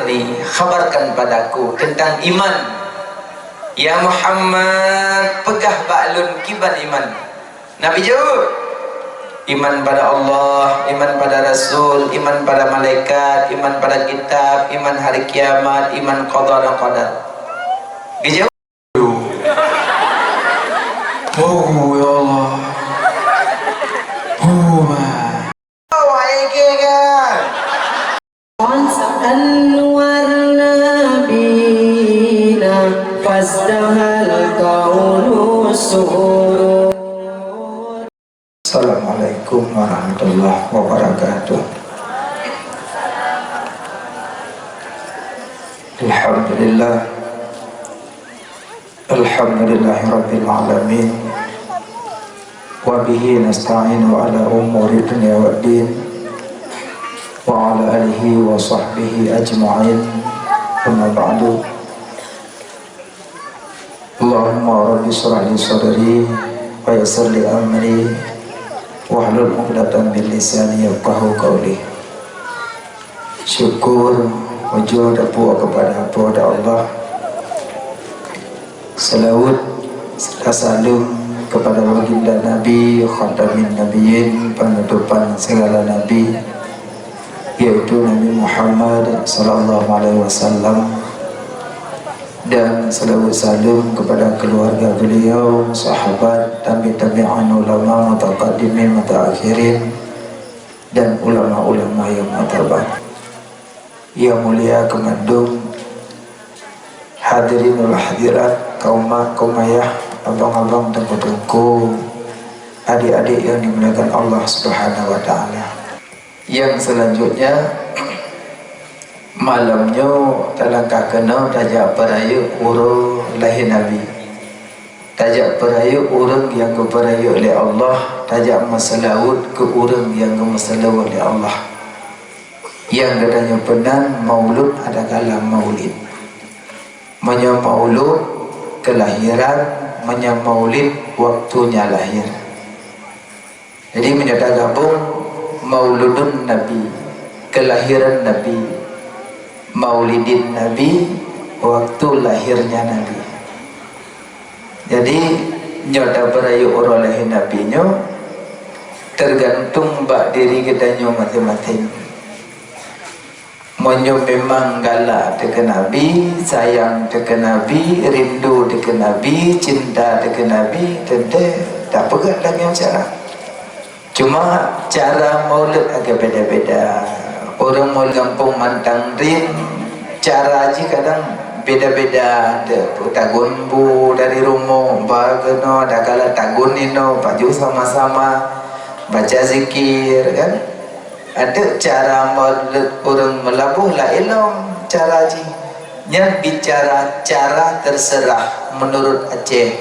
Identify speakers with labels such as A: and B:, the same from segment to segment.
A: akhbirni, khabarkan padaku tentang iman. Ya Muhammad, pegah ba'lun kiban iman. Nabi jawab, iman pada Allah, iman pada Rasul, iman pada malaikat, iman pada kitab, iman hari kiamat, iman qada dan qadar. Dijawab. Oh ya Allah.
B: Anwar nabina fasdahal kaunu surur.
A: Assalamualaikum warahmatullahi wabarakatuh. Alhamdulillah, alhamdulillahi rabbil alamin, wa bihi nasta'inu ala umuri dunya waddin, wa ala alihi wa sahbihi ajma'in, amma ba'du. Allahumma rabbi shrah li sadri wa yassir li amri wahlul 'uqdatam min lisani yafqahu qawli. Syukur wujud kepada Allah. Salawat serta salam kepada baginda Nabi khatamin nabiyyin, penutupan segala nabi, yaitu Nabi Muhammad sallallahu alaihi wasallam, dan salawat salam kepada keluarga beliau, sahabat, tabi'in, ulama, mutaqaddimin, mutaakhirin, dan ulama-ulama yang mu'tabar. Yang mulia kemandung, hadirin wal hadirat, kaumah, abang-abang dan putuku, adik-adik yang dimuliakan Allah Subhanahu wa taala. Yang selanjutnya, malamnya talangkah kena tajak peraya urang lahir Nabi, tajak peraya urang yang keperaya oleh Allah, tajak masalawat ke urang yang kemasalawat oleh Allah. Yang katanya penang maulud ada kala maulid, menya maulud kelahiran, menya maulid waktunya lahir. Jadi menyata gabung mauludun Nabi, kelahiran Nabi, maulidin Nabi, waktu lahirnya Nabi. Jadi nyata berayu orang lahir Nabi nyo tergantung bak diri kita nyo masing-masing. Monyo memang galak dengan Nabi, sayang dengan Nabi, rindu dengan Nabi, cinta dengan Nabi, tentu tak pegat lagi cara. Cuma cara maulid agak beda-beda. Orang mau kampung mantang rin, cara aja kadang beda-beda. Ada tagun bu dari rumah, bageno, ada kala tagun ino, baju sama-sama, baca zikir kan. Ada cara maulid orang melabuh lah elong cara aja. Yang bicara cara terserah menurut Aceh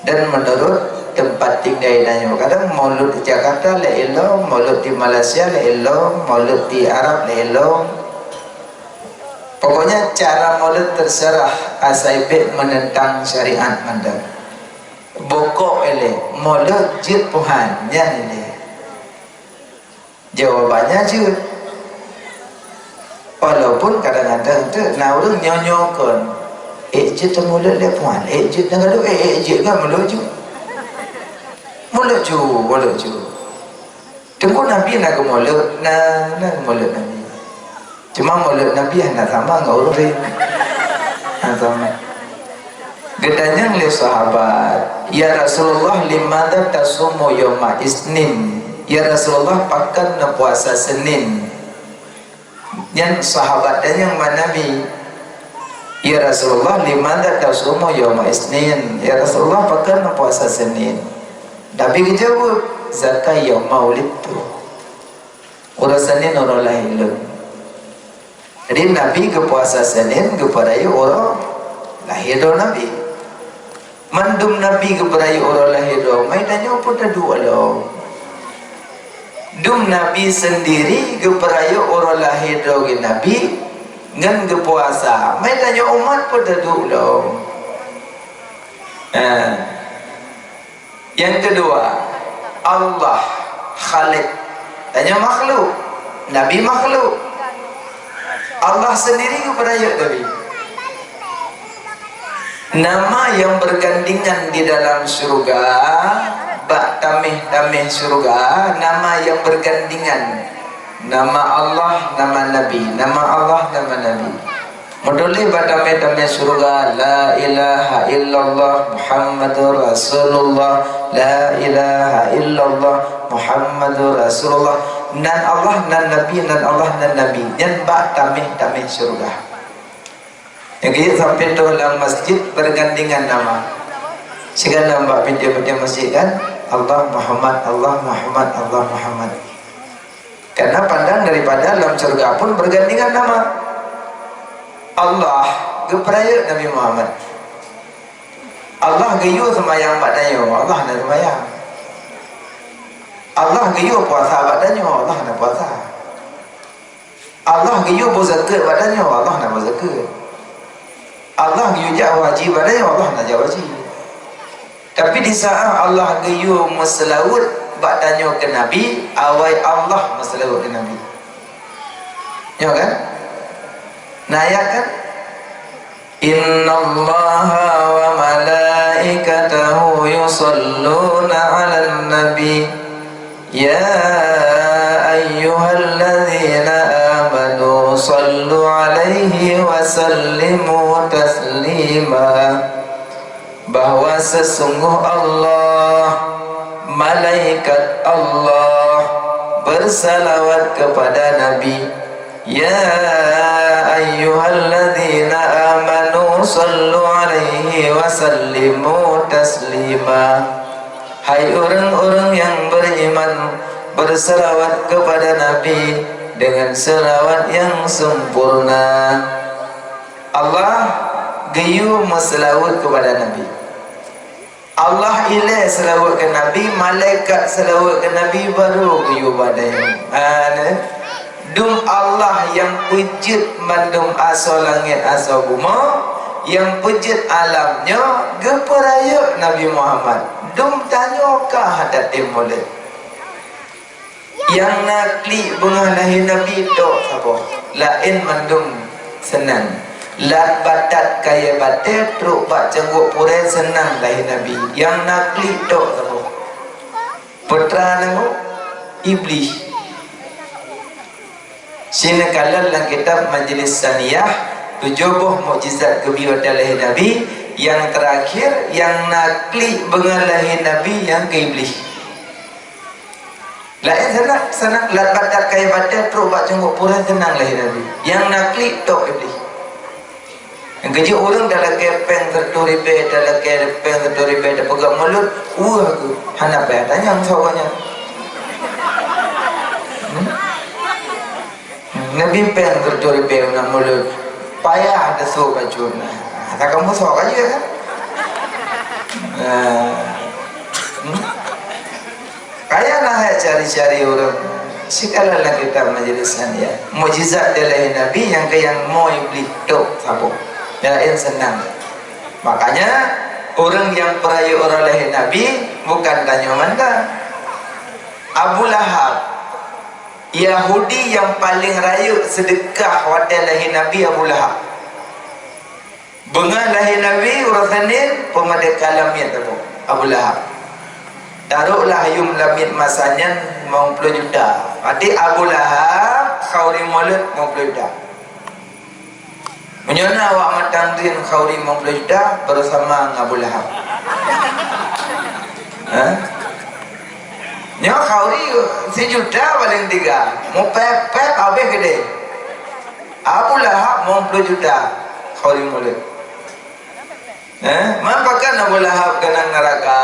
A: dan menurut tempat tinggal dan kadang maulud di Jakarta la elong, maulud di Malaysia la elong, maulud di Arab la elong. Pokoknya cara maulud terserah asaibek menentang syariat mandang. Bokok ele maulud jid Tuhan nya ini. Jawabannya jid. Walaupun kadang-kadang tu nak orang nyonyokan jid maulud le puan, jid dengan tu jid kan maulud jud. Mulut ju. Tengok Nabi nak mulut, nak mulut Nabi. Cuma mulut Nabi nak sama dengan orang lain. Sama. Gedanya oleh sahabat, ya Rasulullah, limadha tasumu yawma isnin? Ya Rasulullah, pakan na puasa Senin. Yang sahabat dan yang Nabi, ya Rasulullah, limadha tasumu yawma isnin? Ya Rasulullah, pakan na puasa Senin. Nabi jawab, zakat yang maulid tu orang Senin orang lahir. Jadi Nabi ke puasa Senin kepada orang lahir Nabi. Mandum Nabi kepada orang lahir mai tanya apa dah dua lo. Dum Nabi sendiri kepada orang lahir Nabi ngan ke puasa mai tanya umat pada dua lo. Yang kedua, Allah Khalik, tanya makhluk, Nabi makhluk. Allah sendiri berayat tadi. Nama yang bergandingan di dalam surga, bak tamih surga, nama yang bergandingan. Nama Allah, nama Nabi. Nama Allah, nama Nabi. Modulih badame surga, la ilaha illallah Muhammadur Rasulullah, la ilaha illallah Muhammadur Rasulullah. Nan Allah, nan Nabi, nan Allah, nan Nabi. Yang bak tamih surga. Yang sampai tu dalam masjid bergandingan nama. Sekarang nampak pintu-pintu masjid kan, Allah Muhammad, Allah Muhammad, Allah Muhammad. Karena pandang daripada dalam surga pun bergandingan nama. Allah geperaya Nabi Muhammad. Allah geyu semayang badannya, Allah nak semayang. Allah geyu puasa badannya, Allah nak puasa. Allah geyu berzakat badannya, Allah nak berzakat. Allah geyu jauh haji badannya, Allah nak jauh haji. Tapi di saat Allah geyu meselawut badannya ke Nabi, awai Allah meselawut ke Nabi. Ya kan? Nah ayat kan, innallaha wa malaikatahu yusalluna 'alan nabi ya ayyuhalladzina amanu sallu 'alaihi wa sallimu taslima. Bahwa sesungguh Allah, malaikat Allah bersalawat kepada Nabi. Ya ayyuhalladzina amanu sallu alaihi wa sallimu taslima. Hai orang-orang yang beriman, berselawat kepada Nabi dengan selawat yang sempurna. Allah geyu meselawat kepada Nabi. Allah ilai selawat ke Nabi, malaikat selawat ke Nabi, baru geyu badai. Dum Allah yang pujud mandum asal langit asal bumi, yang pujud alamnya, geperaya Nabi Muhammad. Dum tanyakah hadat dimulai. Yang nakli bunga lahir Nabi itu apa? Lain mandum senang. Lat batat kaya batet, truk bak cengguk purai senang lahir Nabi. Yang nakli itu apa? Putra nama Iblis. Sini kalau dalam kitab Majlis Saniyah 7 buah mukjizat kebiwatan lahir Nabi, yang terakhir yang nakli dengan lahir Nabi yang ke Iblis. Lain senang lat batat kaya batat terus bak cengkuk pura senang lahir Nabi. Yang nakli tok Iblis. Yang kerja orang dalam kepeng terturibe, dalam kepeng terturibe, dah pegang mulut, aku hana payah tanya sawanya. Nabi peng terturibe nak mulut, payah ada so baju. Tak kamu sok aja kan? Kaya lah cari-cari orang. Sekala lah kita majlisan ya. Mujizat dari Nabi yang ke yang mau iblis tok sabo. Yang senang. Makanya orang yang peraya orang lahir Nabi bukan tanya mana. Abu Lahab, Yahudi yang paling raya sedekah waktu lahir Nabi Abu Lahab. Bengar lahir Nabi urasanin pemadai kalamnya tu Abu Lahab. Taruhlah yung lamit masanya 50 juta. Adik Abu Lahab khauri mulut 50 juta. Menyana awak matang din khauri 50 juta bersama Abu Lahab. Nyo khauri sejuta paling 3. Mau pep habis gede. Abu Lahab 50 juta khauri mulut. Mampakan Abu Lahab kena neraka.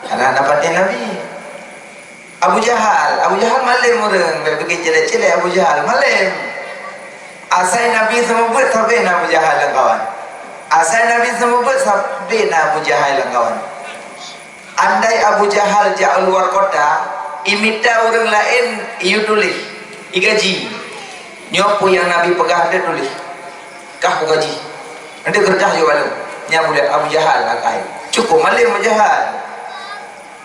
A: Karena dapatin Nabi. Abu Jahal malim orang pergi celek-celek. Abu Jahal malim. Asal Nabi semua buat sampai Abu Jahal dan kawan. Asal Nabi semua buat sampai Abu Jahal dan kawan. Andai Abu Jahal jauh luar kota, imita orang lain, iu tulis, igaji. Nyopo yang Nabi pegang dia tulis, kah aku gaji. Nanti kerja juga malu. Nya boleh Abu Jahal lakai. Cukup malim Abu Jahal.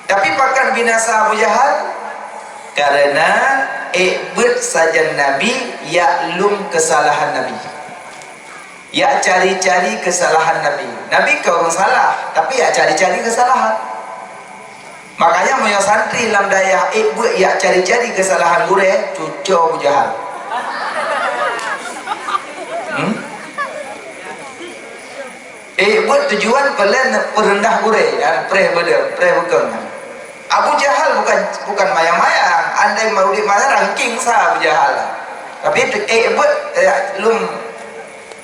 A: Tapi pakan binasa Abu Jahal, Karena ikbut saja Nabi yaklum kesalahan Nabi. Ya cari-cari kesalahan Nabi. Nabi kau orang salah, tapi ya cari-cari kesalahan. Makanya moyo santri lam daya ikbut ya cari-cari kesalahan gure cuco bujahal. Buat tujuan pelan perendah gure dan pre bukan. Abu Jahal bukan mayang-mayang. Andai mau di mana ranking sah Abu Jahal. Tapi buat lum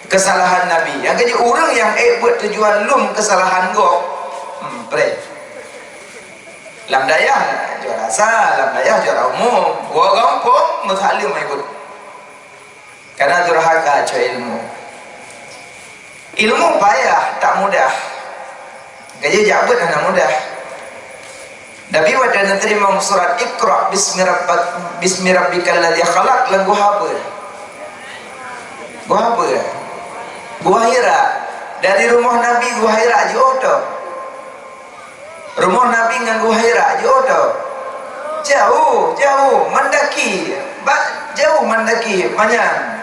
A: kesalahan Nabi. Yang jadi orang yang buat tujuan lum kesalahan go. Pre. Lam dayah juara sah, lam dayah juara umum. Gua gampang mutalim ikut. Karena durhaka coy ilmu. Ilmu payah, tak mudah. Gaji jabut tak mudah. Nabi wadana terima surat Iqra bismi rabbikal ladzi khalaq lan gua apa? Gua Hira. Dari rumah Nabi gua Hira jodoh. Rumah Nabi ngan gua Hira jodoh. Jauh mendaki. Jauh mendaki banyak.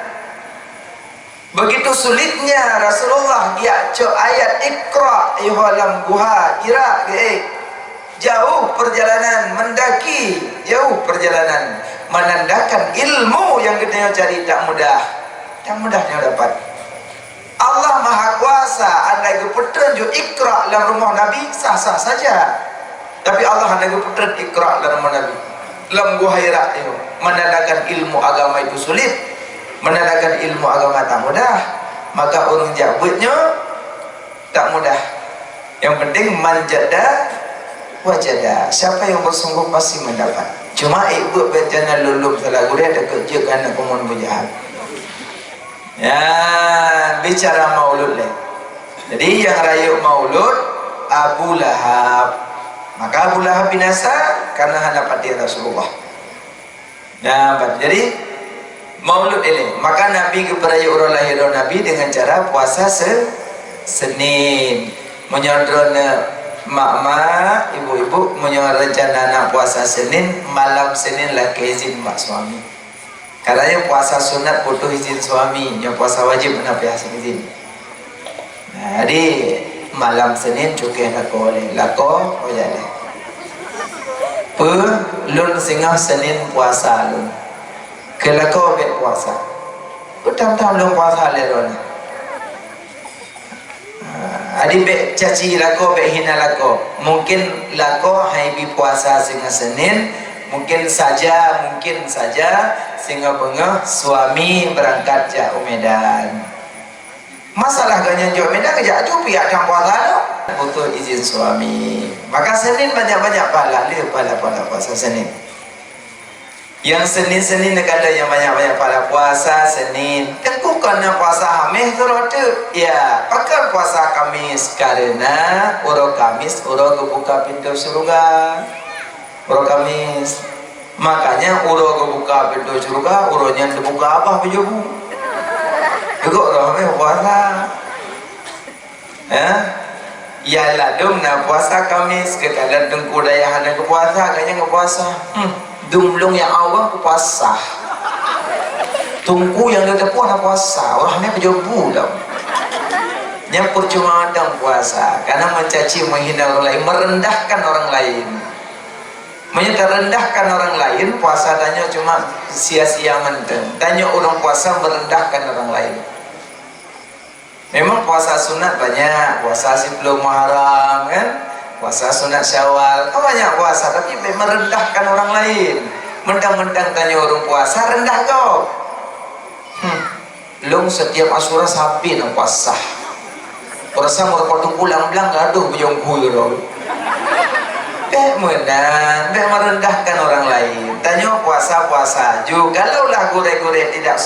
A: Begitu sulitnya Rasulullah dia ayat Iqra ayyuhalam guha Hira jauh perjalanan mendaki, jauh perjalanan menandakan ilmu yang kita cari tak mudahnya dapat. Allah Maha Kuasa, andai petunjuk Iqra dalam rumah Nabi sah-sah saja. Tapi Allah andai petunjuk Iqra dalam rumah Nabi dalam gua Hira itu menandakan ilmu agama itu sulit. Menandakan ilmu agama tak mudah, maka orang jabutnya tak mudah. Yang penting manjada wajada. Siapa yang bersungguh pasti mendapat. Cuma ibu bencana lulum salah guru ada kerja kerana kumun berjahat. Ya, bicara maulud le. Jadi yang rayu maulud Abu Lahab. Maka Abu Lahab binasa karena hadapan Rasulullah. Nah, jadi maulud ini, maka Nabi kepada orang lahir Nabi dengan cara puasa Senin. Menyodrona mak-mak, ibu-ibu menyodrona anak puasa Senin, malam Senin lah keizin mak suami. Katanya puasa sunat butuh izin suami, yang puasa wajib kenapa izin. Nah, jadi malam Senin cukai lako oleh lako ojale. Lun singgah Senin puasa lun. Kalau kau puasa, utam-tam belum puasa leron. Adik caci lako, hina lako. Mungkin lako hai bi puasa singa Senin, mungkin saja singa bengah suami berangkat jauh Medan. Masalah ganyan jauh Medan kerja cupi ada puasa no? Butuh izin suami. Maka Senin banyak-banyak pahala puasa Senin. Yang Senin negara yang banyak-banyak pada puasa Senin. Tengku kena puasa Hamis terus ya, pakai puasa Kamis karena uro Kamis uro kebuka pintu surga. Uro Kamis. Makanya uro kebuka pintu surga, uronya dibuka apa bejobu. Juga orang puasa. Ya lah dong na puasa Kamis ke kadang tengku daya hana ke puasa kayaknya ke puasa. Dumlung yang awal puasa. Tunggu yang ada pun puasa. Orangnya berjobu dah. Yang percuma ada puasa karena mencaci menghina orang lain, merendahkan orang lain. Merendahkan orang lain, puasa tanya cuma sia-sia menteng. Tanya orang puasa merendahkan orang lain. Memang puasa sunat banyak, puasa 10 Muharram kan? Puasa sunat Syawal, kau banyak puasa tapi merendahkan orang lain. Mentang-mentang tanya orang puasa rendah kau. Long setiap Asyura sapi nak puasa. Puasa mau potong pulang aduh bejongku yo. Merendahkan orang lain. Tanya puasa juga. Kalaulah gure-gure tidak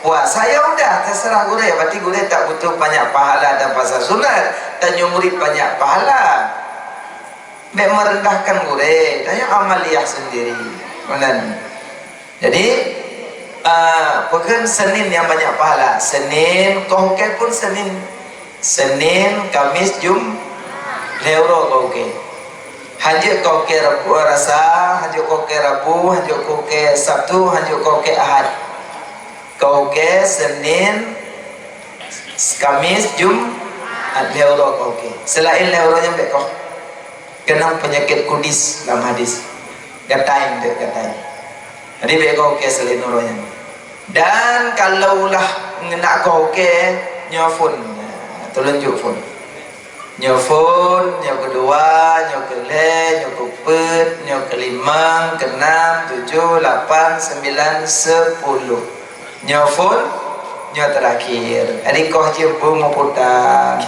A: puasa ya udah terserah gure. Berarti gure tak butuh banyak pahala dan puasa sunat. Tanya murid banyak pahala. Merendahkan gure, tanya amaliyah sendiri. Jadi pekan Senin yang banyak pahala. Senin, kau pun Senin, Kamis, Leuro kau Hanjuk kau ke Rabu rasa, hanjuk kau ke Rabu, hanjuk kau ke Sabtu, hanjuk kau ke Ahad. Kau ke Senin, Kamis, Jumat, leuro kau ke. Selain leuronya mbek kau kena penyakit kudis dalam hadis. Gatai dek gatai. Jadi mbek kau ke selain leuronya. Dan kalaulah nak kau ke nyofun, telunjuk fun. Nyofun, nyok kedua, nyok keleh, nyok kepet, nyok kelima, keenam, 7, 8, 9, 10. Nyofun, nyok terakhir. Adik kau cipu mau putar.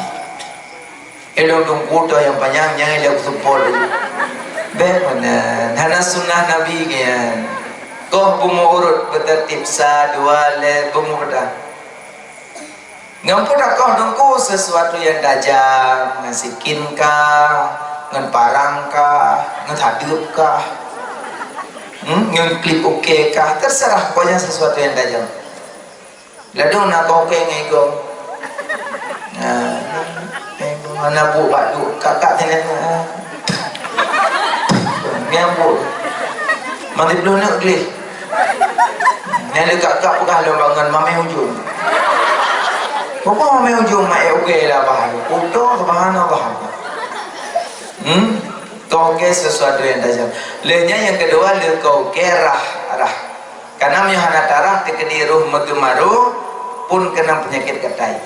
A: Elok dong kuda yang panjangnya elok support. Benar. Hana sunnah Nabi kian. Kau bumu urut bertertib 1, 2, le bumu putar. Ngampun kau dengku sesuatu yang tajam, ngasikin kah, ngan kah, ngan hadap kah, ngan klip oke kah, terserah pokoknya sesuatu yang tajam. Ladung nak kau ke ngegong, mana bu batu kakak tenan, ngambu, mandi belum nak beli, nanti kakak bukan lo bangun mami hujung. Bapak mau ujung mai oke lah bahagia. Udah subhanallah bahagia. Kau ke sesuatu yang tajam. Lenya yang kedua le kau ke rah. Karena menyahana tarah tekedi ruh megemaru pun kena penyakit gatai.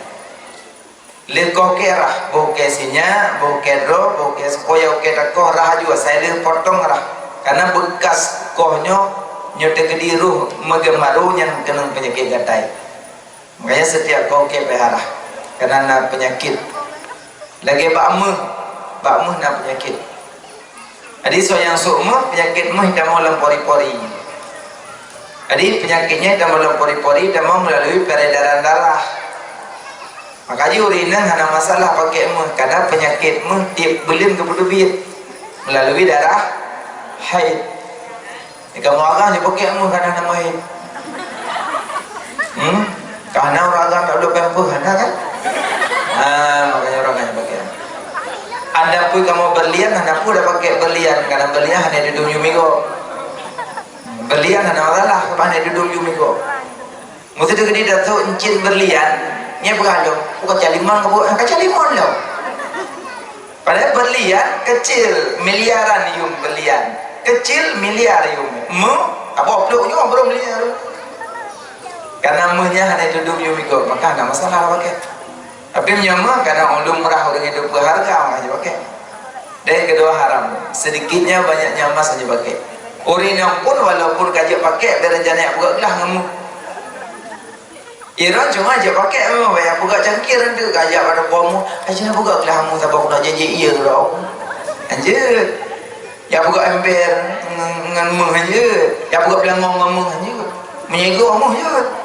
A: Le kau ke rah, bau ke sinya, bau ke roh, bau ke sepoya oke takoh rah juga saya le potong rah. Karena bekas kohnya tekedi ruh megemaru yang kena penyakit gatai. Makanya setiap kau ke pelihara karena nak penyakit. Lagi bakmu nak penyakit. Jadi so yang sukma penyakitmu dah mau lempori-pori. Jadi penyakitnya dah mau lempori-pori, dah mau melalui peredaran darah. Makanya urinan hanya masalah pakaimu karena penyakitmu tiap bulan kebudubit melalui darah haid. Jika mau agak ni pakaimu karena nama haid. Karena orang agak tak boleh pempuh, kan? Makanya orang hanya pakai. Anda pun kamu berlian, anda pun dah pakai berlian. Karena berlian hanya duduk yumigo. Berlian hanya orang lah, hanya duduk yumigo. Mesti tu dia datuk encin berlian, ni berhalung. Bukan calimang, bukan calimang lo. Padahal berlian kecil, miliaran yum berlian. Kecil miliar yum. Apa peluk juga belum miliar. Karena muhnya hanya duduk yumigo, maka ada masalah pakai. Tapi menyama karena ulum murah orang hidup berharga makanya pakai. Dan kedua haram, sedikitnya banyaknya emas saja pakai. Urinang pun walaupun kajak pakai berjalan buka gelah ngamu. Iran cuma aja pakai memang banyak buka cangkir tu kajak pada kamu. Aja buka gelah ngamu siapa aku nak janji iya tu. Anjir. Ya buka ember ngamu aja. Ya buka pelangong ngamu aja. Menyego ngamu aja.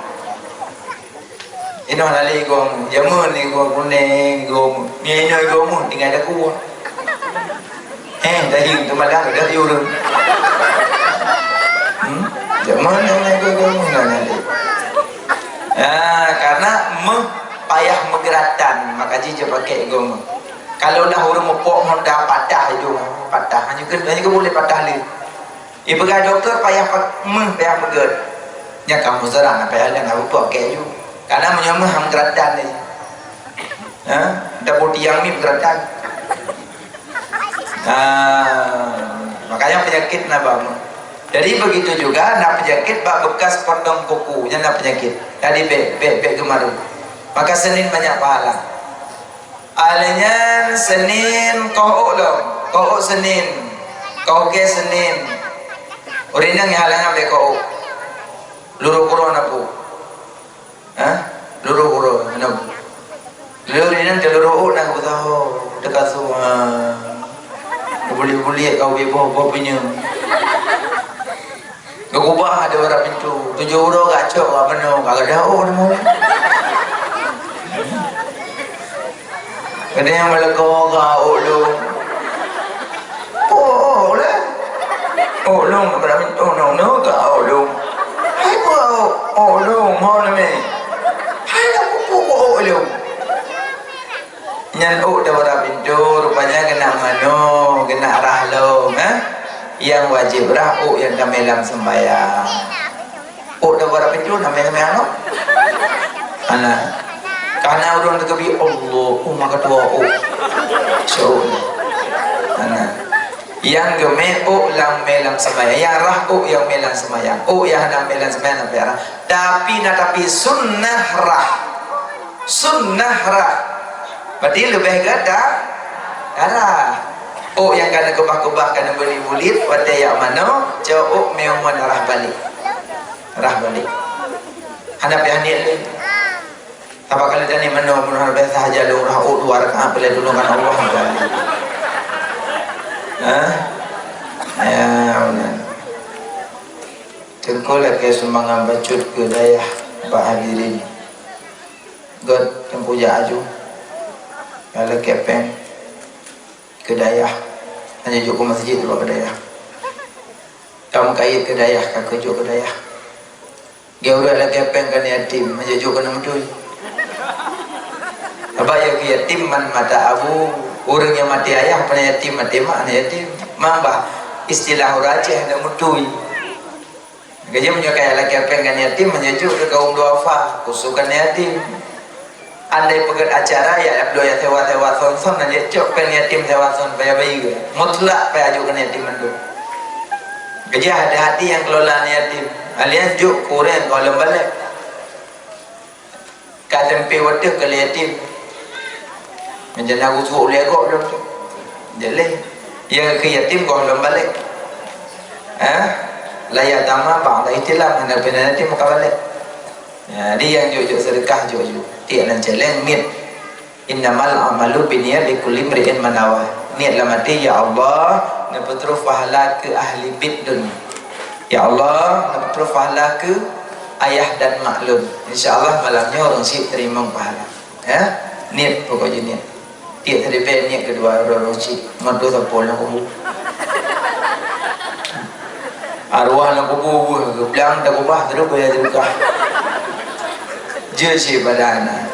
A: Ini mana lagi gom, jamun ni gom kuning gom, ni gom tinggal ada kuah. Dah hiu tu malah dah hiu tu. Jamun ni gom mana lagi? Karena payah menggeratan, maka jika pakai gom. Kalau dah orang mepok dah patah hidung, patah hanya boleh patah lagi. Ibu doktor payah menggerat. Nya kamu serang apa yang nak pakai you. Karena menyama ham geratan ni. Dah tiang ni geratan. Makanya penyakit nak bangun. Jadi begitu juga nak penyakit bak bekas potong kuku, nya nak penyakit. Tadi be gemaru. Maka Senin banyak pahala. Alanya Senin kau Senin. Kau ke Senin. Urinang yang halangan be kau. Luru-kuru napu. Luru-kuru napu. Lurinan teluru nak tahu dekat semua. Boleh kau bebo punya. Kau ubah ada orang pintu. 7 orang kacau apa benar. Kagak ada orang mau. Kena yang melekau kau lu. Lah. Lu nak pintu no kau lu. Hai lu mau ni. Hai nak pupu lu. Nyan dah orang pintu rupanya kena mano, kena arah lo. yang wajib rah yang dalam sembahyang. Dah berapa itu namanya sembahyang no? Anak. Karena orang terkebi Allah, maka tua so. Anak. Yang geme lam melam sembahyang, yang rah yang melam sembahyang, yang dalam melam sembahyang sampai rah. Tapi sunnah rah. Sunnah rah. Berarti lebih gada darah. Yang kena kebah-kebah kena beli bulit pada yang mana jauh memang rah balik. Rah balik. Hadap yang ni le. Apa kali tadi mana menurut biasa aja lu rah dua rakaat boleh tolongan Allah balik. Ya benar. Terkolak ke semangat bacut ke daya Pak hadirin. God tempuh jaju. Kalau kepeng ke daya hanya cukup masjid dulu ke daya. Kamu kait ke daya, kau kerja ke daya. Gaul ala kepeng kan yatim, hanya cukup nama tu. Apa yang yatim man mata abu, orang yang mati ayah pada yatim mati mak yatim. Mamba istilah orang Aceh ada mutui. Kerja menyukai ala kepeng kan yatim, hanya cukup kaum duafa, kusukan yatim. Andai pegat acara ya abdo ya tewa son aja cok pen yatim tewa son payah bayi gue mutlak payah ajukan yatim mandu kerja ada hati yang kelola yatim alias juk kurang kalau balik kadang pewadah ke yatim menjadi usul oleh kok dong jadi yang ke yatim kalau balik layak tama bang dah itilah anda benar yatim muka balik jadi yang juk sedekah juk tiada nan jalan niat innamal amalu binniyat likulli imri'in ma nawa niat la mati ya Allah na putra pahala ke ahli bid dunia ya Allah na putra pahala ke ayah dan maklum insyaallah malamnya orang sip terima pahala niat pokoknya niat tiada terlebih niat kedua orang sip ngadu sapol nak kubu arwah nak kubu geblang tak kubah terus bayar sedekah je pada anak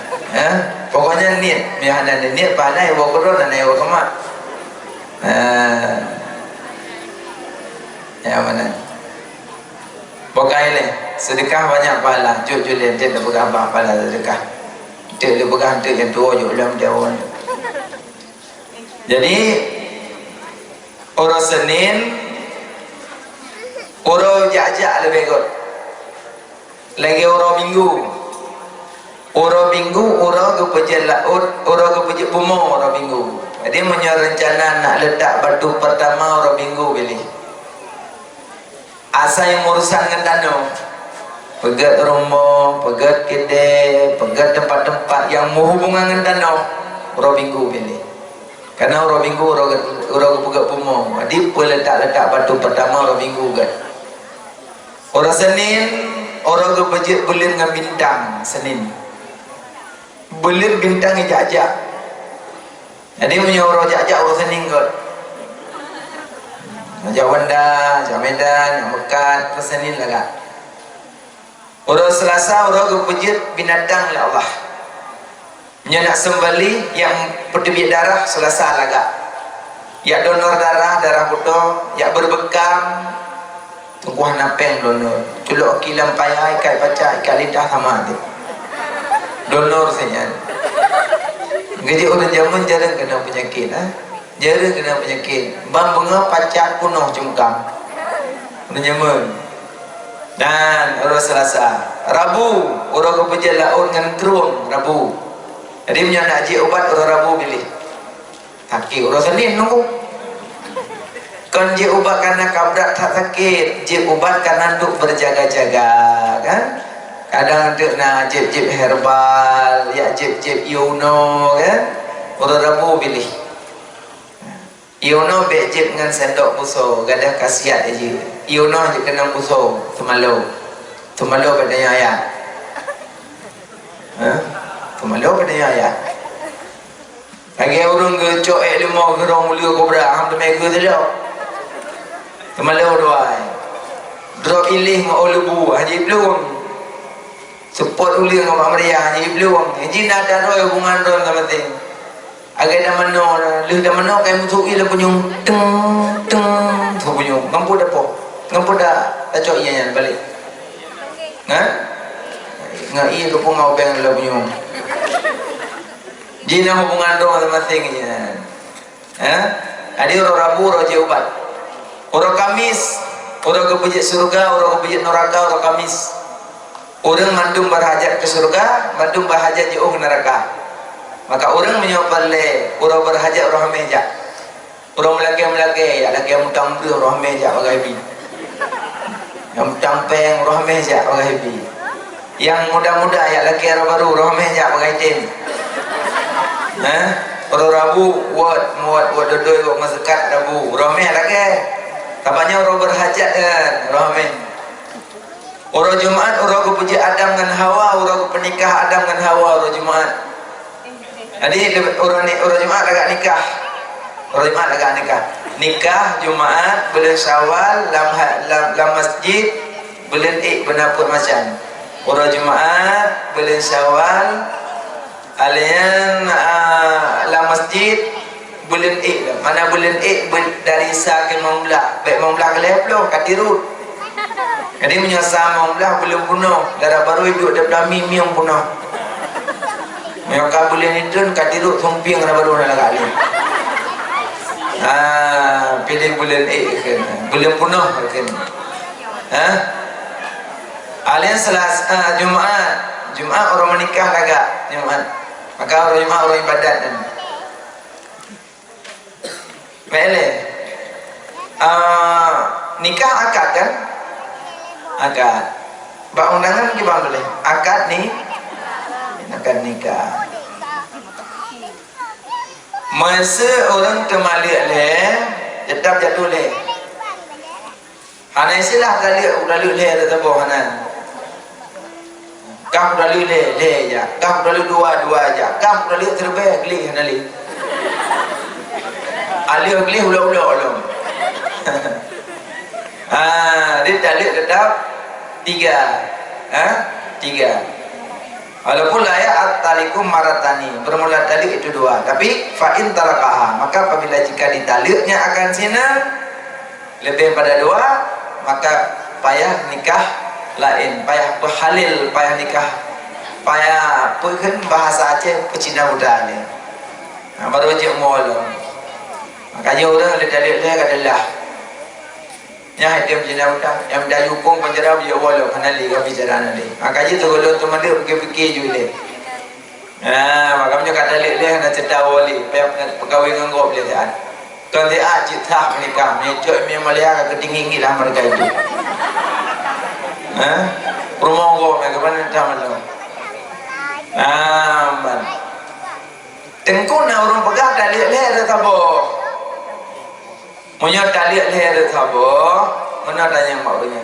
A: pokoknya niat mihanan niat pada yang wakro dan yang wakama yang mana pakai le sedekah banyak pahala jujur dia tak pegang apa pahala sedekah dia pegang tu yang tua je dalam jauh jadi orang Senin orang jajak lebih kot lagi orang Minggu orang Minggu, orang kepejat laut, orang kepejat bumau orang Minggu. Jadi punya rencana nak letak batu pertama orang Minggu pilih. Asa yang urusan dengan danau. Pegat rumah, pegat kedai, pegat tempat-tempat yang menghubungkan dengan danau orang Minggu pilih. Karena orang Minggu orang pegat bumau. Jadi boleh letak batu pertama orang Minggu kan. Orang Senin, orang kepejat boleh dengan bintang Senin. Belir bintang jajak. Jadi punya orang jajak orang Senin kot. Jawanda, Jamedan, Mekat, Senin lah kan. Orang Selasa orang kepejit binatang lah Allah. Nya nak sembeli yang pertubik darah Selasa lah kan. Ya donor darah putih, ya berbekam. Tungguh napeng donor. Culuk kilam payah ikat pacak ikat lidah sama tu. Donor saja. Jadi orang zaman jarang kena penyakit, jarang kena penyakit. Bang bunga pacar punuh cungkam. Orang zaman. Dan orang Selasa, Rabu orang kepejat laut dengan terung Rabu. Jadi punya nak je ubat orang Rabu pilih. Sakit orang Senin nunggu. Kan je ubat karena kabrak tak sakit, je ubat karena duk berjaga-jaga, kan? Kadang ada nak jeb-jeb herbal, ya jeb-jeb Iono kan. Orang Rabu pilih Iono jeb dengan sendok musuh, gadah khasiat aja. Iono je kena musuh Temalu pada ayat. Temalu pada ayat. Lagi orang ke cok lima gerong mulia kobra ham tu mega saja. Temalu doai. Drop ilih ngau lebu haji belum. Support uliang dengan Mak Maria Haji belum. Haji nak ada roh hubungan roh sama penting. Agak dah mana, leh dah mana kai mutu ila punyung teng teng tu punyung. Ngampu dah po. Ngampu dah cok ianya balik. Ngah? Ngai tu pun ngau beng la punyung. Jina hubungan dong sama masing-masingnya. Adi orang Rabu, orang Jeobat. Orang Kamis, orang kepejit surga, orang kepejit neraka, orang Kamis. Orang mandum berhajat ke surga, mandum berhajat jauh ke neraka. Maka orang menyopal le, orang berhajat orang meja. Orang melaki-melaki, ya laki yang mutampi orang meja bagai bi. Yang mutampeng orang meja bagai bi. Yang muda-muda ya laki yang baru orang meja bagai tin. Orang Rabu muat dodoi buat masakat Rabu. Orang meh lagi. Tampaknya orang berhajat kan, orang meh. Orang Jumaat orang kepuji Adam dengan Hawa, orang penikah Adam dengan Hawa orang Jumaat. Jadi orang Jumaat agak nikah. Orang Jumaat agak nikah. Nikah Jumaat bulan Syawal dalam masjid bulan benapur macam. Orang Jumaat bulan Syawal alian la masjid bulan mana bulan dari sakin mamlah baik mamlah ke leplo katirut jadi menyasa mamlah belum punuh darah baru hidup daripada mimi yang punuh mereka bulan itu katirut thumping darah baru nak kali pilih bulan kan belum punuh kan alian Selasa Jumaat orang menikah agak Jumaat. Maka orang Jumaat orang ibadat dan nikah akad kan? Akad. Bak undangan gimana boleh? Akad ni akad nikah. Masa orang kemalik le, tetap jatuh le. Hana isilah kali udah le ada tabu hana. Kam dali le ya, kam dali dua aja, kam dali terbaik geli nali. Ali geli ulang. Dia dali tetap tiga, tiga. Walaupun layak at-talikum maratani, bermula talik itu dua. Tapi fa'in talaqaha, maka apabila jika ditaliknya akan sina lebih pada dua, maka payah nikah lain, payah halil, payah nikah, payah pun bahasa Aceh pecina muda ni. Baru je mula. Makanya orang ada dalil dia katalah. Yang dia pecina muda, yang dah hukum penjara dia walau kena liga bicara nanti. Makanya tu kalau tu mana fikir-fikir juga. Makanya kata dalil dia nak cerita wali, payah pegawai nganggup dia kan. Kan dia cita menikah, mencok memelihara ketinggi lah mereka itu. Rumah kau mereka mana taman lo. Man. Tengku na orang pegang tali leher tabo. Punya tali leher tabo. Mana tanya mak punya.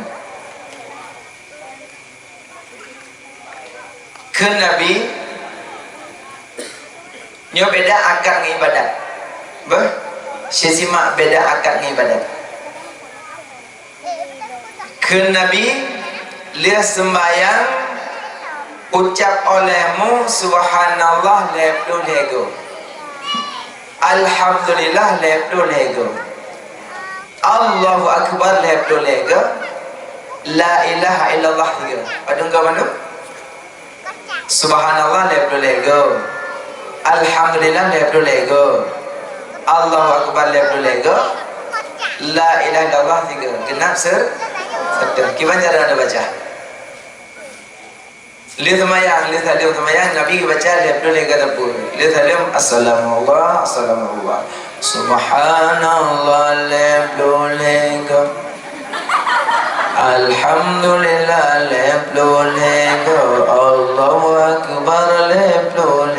A: Ke Nabi. Nyo beda akad ngibadat. Bah. Sesimak beda akad ngibadat. Ke Nabi. Dia sembahyang ucap olehmu subhanallah leplu lego, alhamdulillah leplu lego, Allahu akbar leplu lego, la ilaha illallah tiga. Adung ke mana? Subhanallah leplu lego, alhamdulillah leplu lego, Allahu akbar leplu lego, la ilaha illallah tiga. Genap sir. Gimana cara anda baca? Lihat semayang Nabi baca lihat dulu kata pun. Lihat salam assalamuallah subhanallah lihat dulu alhamdulillah lihat dulu Allahu akbar lihat dulu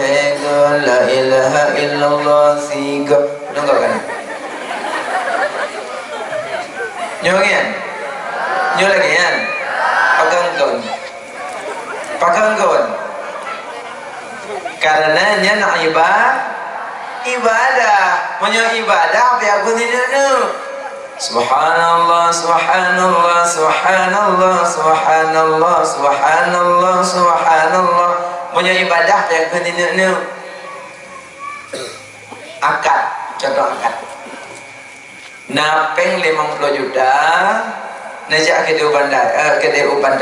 A: la ilaha illallah tiga. Dengar kan? Nyanyian. Nyo lagi kan? Pakai kawan. Karena nya nak ibadah. Punya ibadah apa yang aku tidak tahu. Subhanallah, subhanallah, subhanallah, subhanallah, subhanallah, subhanallah. Punya ibadah apa yang aku tidak tahu. akad, contoh akad. Napeng 50 juta, najak ke uban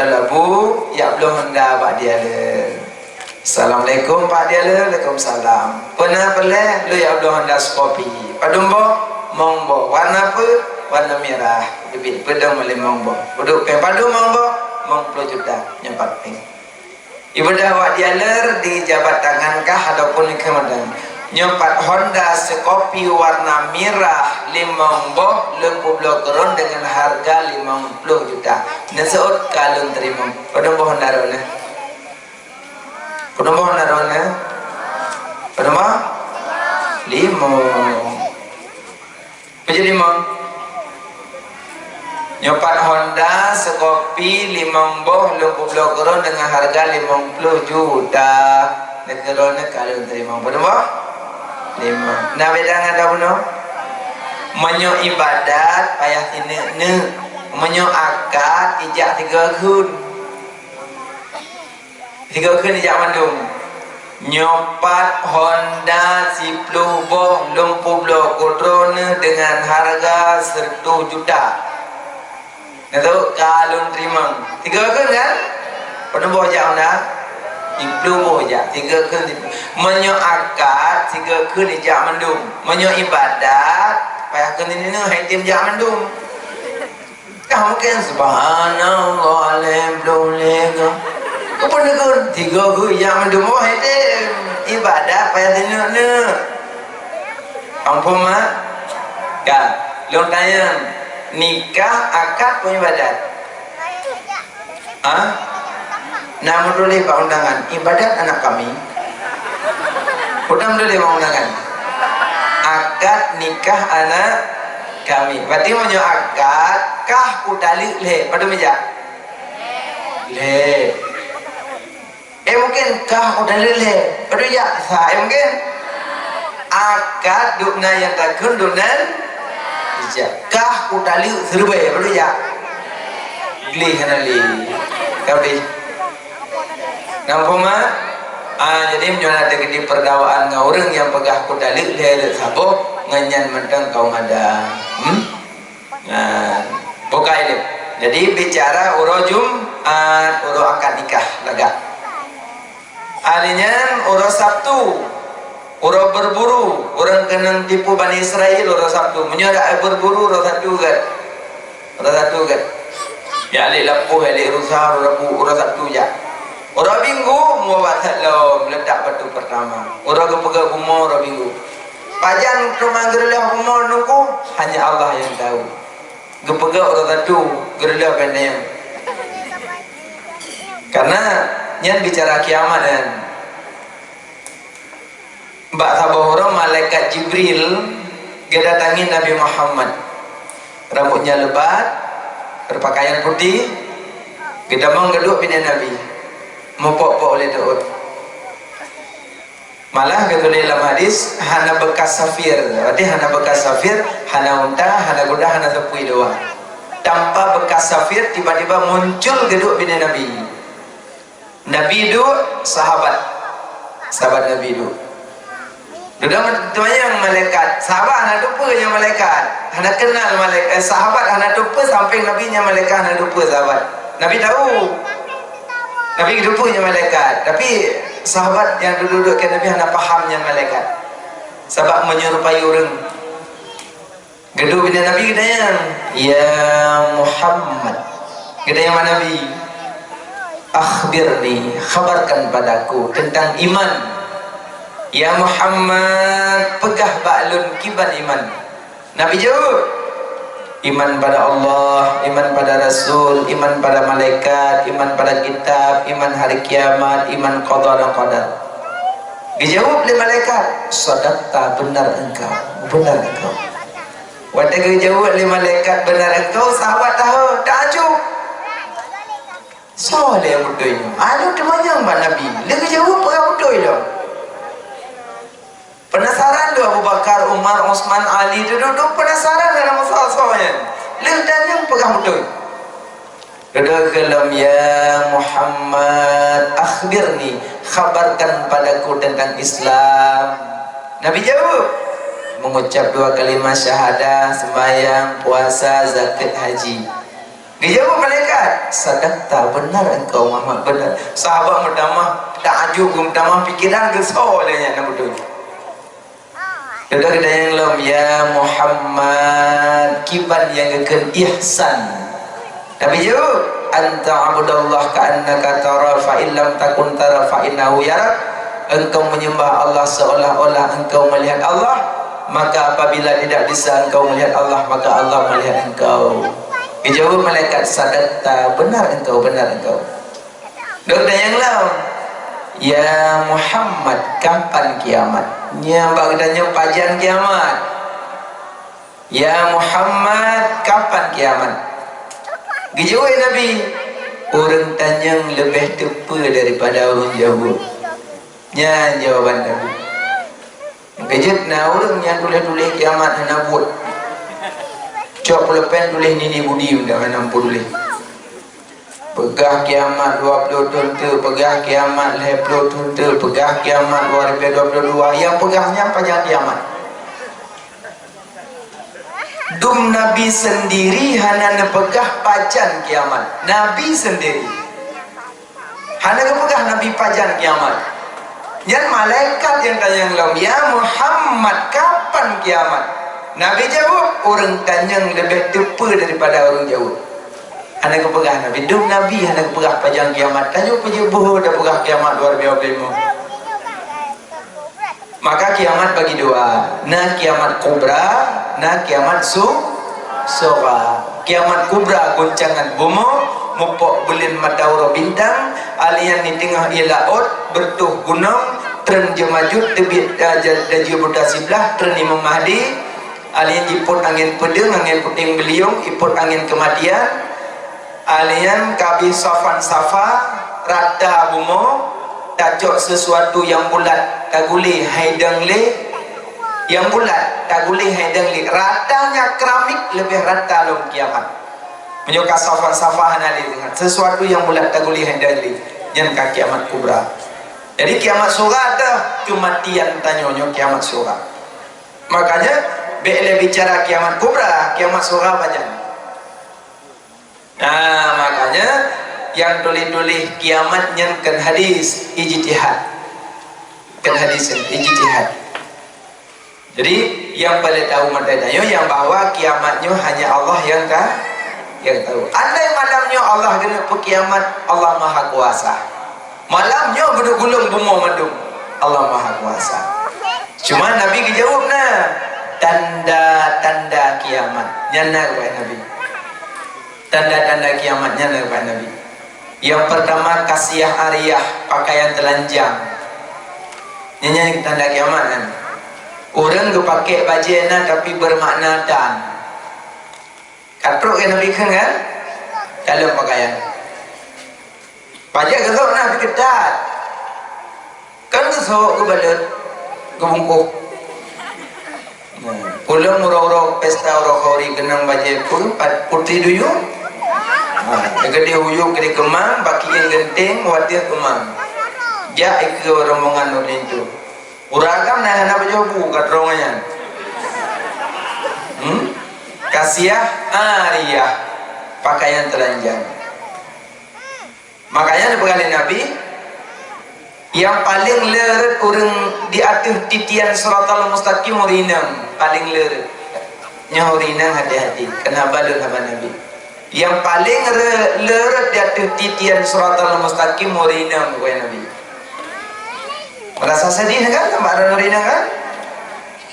A: labu, ya belum hendak Pak dia le. Assalamualaikum Pak dia le, Waalaikumsalam. Pernah boleh lu ya belum hendak kopi. Padumbo, mongbo. Warna apa? Warna merah. Lebih pedang boleh mongbo. Uduk peng padu mongbo, 50 juta nyepat peng. Ibadah wak dialer di jabat tangankah ataupun kemudian nyopat Honda sekopi warna merah 50 keron dengan harga 50 juta. Neseut kalun terima. Padahal mohon narona. Padahal mohon narona. Padahal mah 5. Jadi mah nyopat Honda sekopi 50 keron dengan harga 50 juta. Negerona kalun terima. Padahal mah 5. Nah bedang ada puno menyo ibadat payah ini menyo akad ijak 3 kun ijak mandung nyopat Honda 10 boh 50 kodrone dengan harga 1 juta. Itu kalun terima 3 kun kan penuh boh ijak Honda 10 boh ijak 3 kun menyo akad 3 kun ijak mandung menyo ibadat payah kun ini haitim ijak mandung kau mungkin subhanallah alhamdulillah apa negor 3 kun ijak mandung oh haitim ibadat payah ini ampun mak kan lu tanya nikah akad pun ibadat namun dulu Pak undangan ibadat anak kami udang dulu Pak undangan akad nikah anak kami berarti mau akad kah udalik le pada meja le mungkin kah udalik le pada meja saya mungkin akad dukna yang takun dunan meja kah udalik serbai pada meja le kanali kau di nampak mak? Jadi menyolat di perdawaan ngawureng yang pegah kudalik lelet sabo nganyan menteng kaum ada. Buka ini. Jadi bicara urojum uro akad nikah lega. Alinya uro Sabtu, uro berburu, orang kenang tipu Bani Israel uro Sabtu. Menyolat berburu uro Sabtu kan? Uro Sabtu kan? Ya alik lapuh, alik rusak, uro Sabtu ya. Orang minggu mau batal lo meletak batu pertama. Orang kepegak umur orang minggu. Pajan rumah gerlah umur nunggu hanya Allah yang tahu. Kepegak orang satu gerlah pendek. Karena yang bicara kiamat dan Mbak Tabohoro malaikat Jibril kedatangi Nabi Muhammad. Rambutnya lebat, berpakaian putih, gedamang geduk bina Nabi. Mopok-pok oleh Daud. Malah kata dalam hadis hana bekas safir. Berarti hana bekas safir, hana unta, hana kuda, hana tepui doa. Tanpa bekas safir tiba-tiba muncul geduk bina Nabi. Nabi itu sahabat Nabi itu. Sudah temannya yang malaikat. Sahabat hana dupa yang malaikat. Hana kenal malaikat. Sahabat hana dupa sampai Nabi nya malaikat hana dupa sahabat. Nabi tahu. Nabi hidup punya malaikat, tapi sahabat yang duduk ke Nabi hanya pahamnya malaikat. Sebab menyerupai orang. Gedung bina Nabi gedanya, ya Muhammad. Gedanya mana Nabi? Akhbirni, khabarkan padaku tentang iman. Ya Muhammad, pegah ba'lun kiban iman. Nabi jawab. Iman pada Allah, iman pada Rasul, iman pada malaikat, iman pada kitab, iman hari kiamat, iman qada dan qadar. Dijawab oleh malaikat, sadaqta, benar engkau, benar engkau. Waktu dijawab oleh malaikat, benar engkau, sahabat tahu, takjub. Soleh betul ini. Ada temannya Mbak Nabi, dia jawab betul itu. Penasaran tu Abu Bakar, Umar, Osman, Ali duduk penasaran dalam masalah soalnya. Lihat yang pegang betul. Duduk dalam ya Muhammad, akhbirni, khabarkan padaku tentang Islam. Nabi jawab, mengucap 2 kalimat syahadah, sembahyang, puasa, zakat, haji. Dijawab malaikat, sadaqta, benar engkau Muhammad, benar. Sahabat pertama takjub, pertama fikiran kesolnya nak betul. Sudah kita yang lam ya Muhammad kiban yang akan ihsan. Tapi jawab anta abudallah ka'annaka tara fa illam takun tara fa innahu yarak. Engkau menyembah Allah seolah-olah engkau melihat Allah, maka apabila tidak bisa engkau melihat Allah, maka Allah melihat engkau. Dijawab malaikat, sadaqta, benar engkau, benar engkau. Dokter yang lain, ya Muhammad, kapan kiamat? Nya bagdanya pajan kiamat. Ya Muhammad, kapan kiamat? Dijawab Nabi, orang tanya lebih tepa daripada orang jawab. Nya jawaban Nabi. Kejut na orang yang tulis-tulis kiamat hana buat. Cok lepen tulis nini budi dah hana tulis. Pegah kiamat 20 tuntu, pegah kiamat 20 tuntu, pegah kiamat 2022. Yang pegahnya panjang kiamat. Dum Nabi sendiri hana nepegah pajan kiamat. Nabi sendiri hana nepegah Nabi pajan kiamat. Yang malaikat yang tanya lam, ya Muhammad, kapan kiamat? Nabi jawab, orang tanya lebih tepa daripada orang jawab. Hana kepegah Nabi. Dum Nabi hana kepegah pajan kiamat. Tanya pejubuh dah pegah kiamat 2025. Maka kiamat bagi dua. Na kiamat kubra, na kiamat sughra. Kiamat kubra goncangan bumi, mupok bulan matahari bintang, alian di tengah ia laut, bertuh gunung, tren jemajut tebit daju berdasi belah, tren Imam Mahdi, alian iput angin pedang, angin puting beliung, iput angin kematian, alian kabih safan safa, rata bumi, tajok sesuatu yang bulat, taguli haidang le, yang bulat, taguli haidang le, ratanya keramik lebih rata lom kiamat. Menyuka safan safa hanali dengan sesuatu yang bulat taguli haidang le, yang kiamat kubra. Jadi kiamat surah ada kematian tanyonyo kiamat surah. Makanya bila bicara kiamat kubra, kiamat surah baca. Nah, makanya yang tulis-tulis kiamat yang kan hadis ijtihad. Kan hadis ijtihad. Jadi yang pada tahu matanya yang bahwa kiamatnya hanya Allah yang tahu. Andai malamnya Allah kena kiamat, Allah Maha Kuasa. Malamnya gulung bumi madum, Allah Maha Kuasa. Cuma Nabi dijawab nah, tanda-tanda kiamat. Nyana kepada Nabi. Tanda-tanda kiamatnya kepada Nabi. Yang pertama kasiyah ariyah, pakaian telanjang. Nyanyi tanda kiamat kan. Orang ke pakai bajena tapi bermakna dan. Katruk yang Nabi kan? Kalau pakaian. Pajak kesok Nabi ketat. Kan kesok ke balut, ke bungkuk. Pulang murau-urau pesta urau-uri genang bajai pun putri duyung. Gede huyuk gede kemang, baki yang genting, wadir kemang. Dia ikut rombongan orang itu. Uragam nah hana berjobu kat rombongan. Kasiyah ariyah, pakaian telanjang. Makanya dibekali Nabi yang paling leret orang di atas titian suratul mustaqim urinang paling leret. Nya urinang hati-hati. Kenapa lu sama Nabi? Yang paling leret di atas titian suratul mustaqim urinang kepada Nabi. Merasa sedih kan sama ada urinang kan?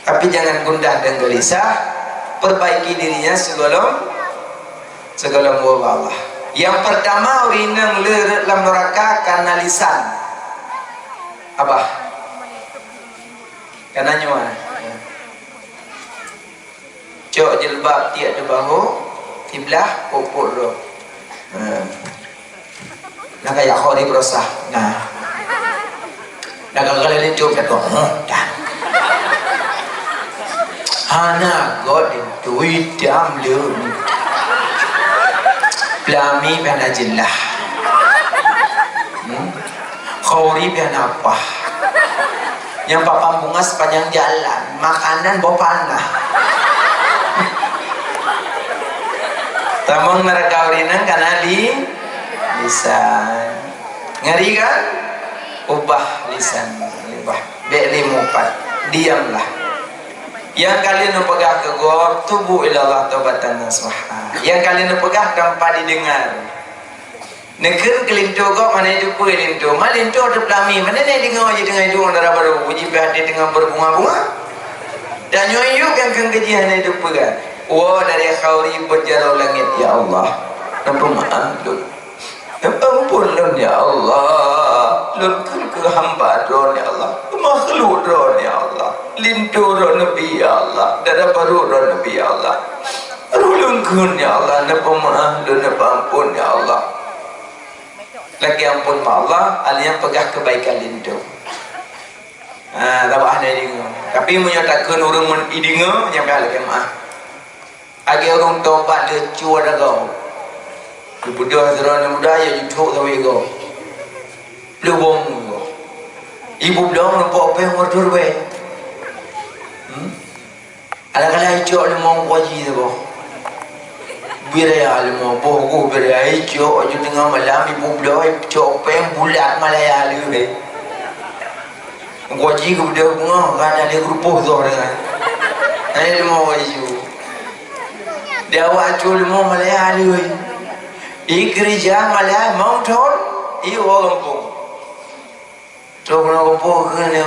A: Tapi jangan gundah dan gelisah. Perbaiki dirinya sebelum wabah Allah. Yang pertama urinang leret dalam neraka karena lisan. Apa? Karena nyuah. Cok jilbab tiap di bahu, tiblah pupuk lo. Nak kayak khori berosah. Nah, nak kalau ini cukup tu. Dah. Hana God duit diam lu. Lami biana jillah. Khori biana apa? Yang papa bunga sepanjang jalan. makanan bopana. Tamang narakaurinan karena lisan. Ngeri kan? Ubah lisan, ubah. Be'li mupat, diamlah. Yang kalian pegah ke gor, tubuh ilallah taubatan nasuha. Yang kalian pegah tanpa didengar. Negeri kelintu kok mana itu pun kelintu. Mana kelintu ada pelami. Mana ni dengar je dengan itu orang baru uji hati dengan berbunga-bunga. Dan nyoyuk yang kekejian itu pegah. Wah dari khauri berjarau langit ya Allah. Nampak maaf lun. Ampun lun ya Allah. Lun ke hamba ron ya Allah. Makhluk ron ya Allah. Lintu ron Nabi ya Allah. Dada baru ron Nabi ya Allah. Rulun kun ya Allah. Nampak maaf lun. Nampak ampun ya Allah. Lagi ampun ma Allah, alian pegah kebaikan lintu. Tabah ni dingo. Tapi menyatakan orang mun idingo nyampe lagi maaf. Agi orang tobat dia cua dah kau. Budak seorang muda ya jutuk tahu kau. Belum kau. Ibu belum nampak apa yang order be. Ada hijau lemong wajib tu kau. Biraya lemong bohgo biraya hijau aja tengah malam ibu belum hijau peng bulat Malaya lu be. Wajib budak bunga kan ada grupo tu dengan. Ini lemong hijau. Dia wajib lemong Malaya lu. Ikerja Malaya mau thon, iyo kampung. Thon kampung ke ni?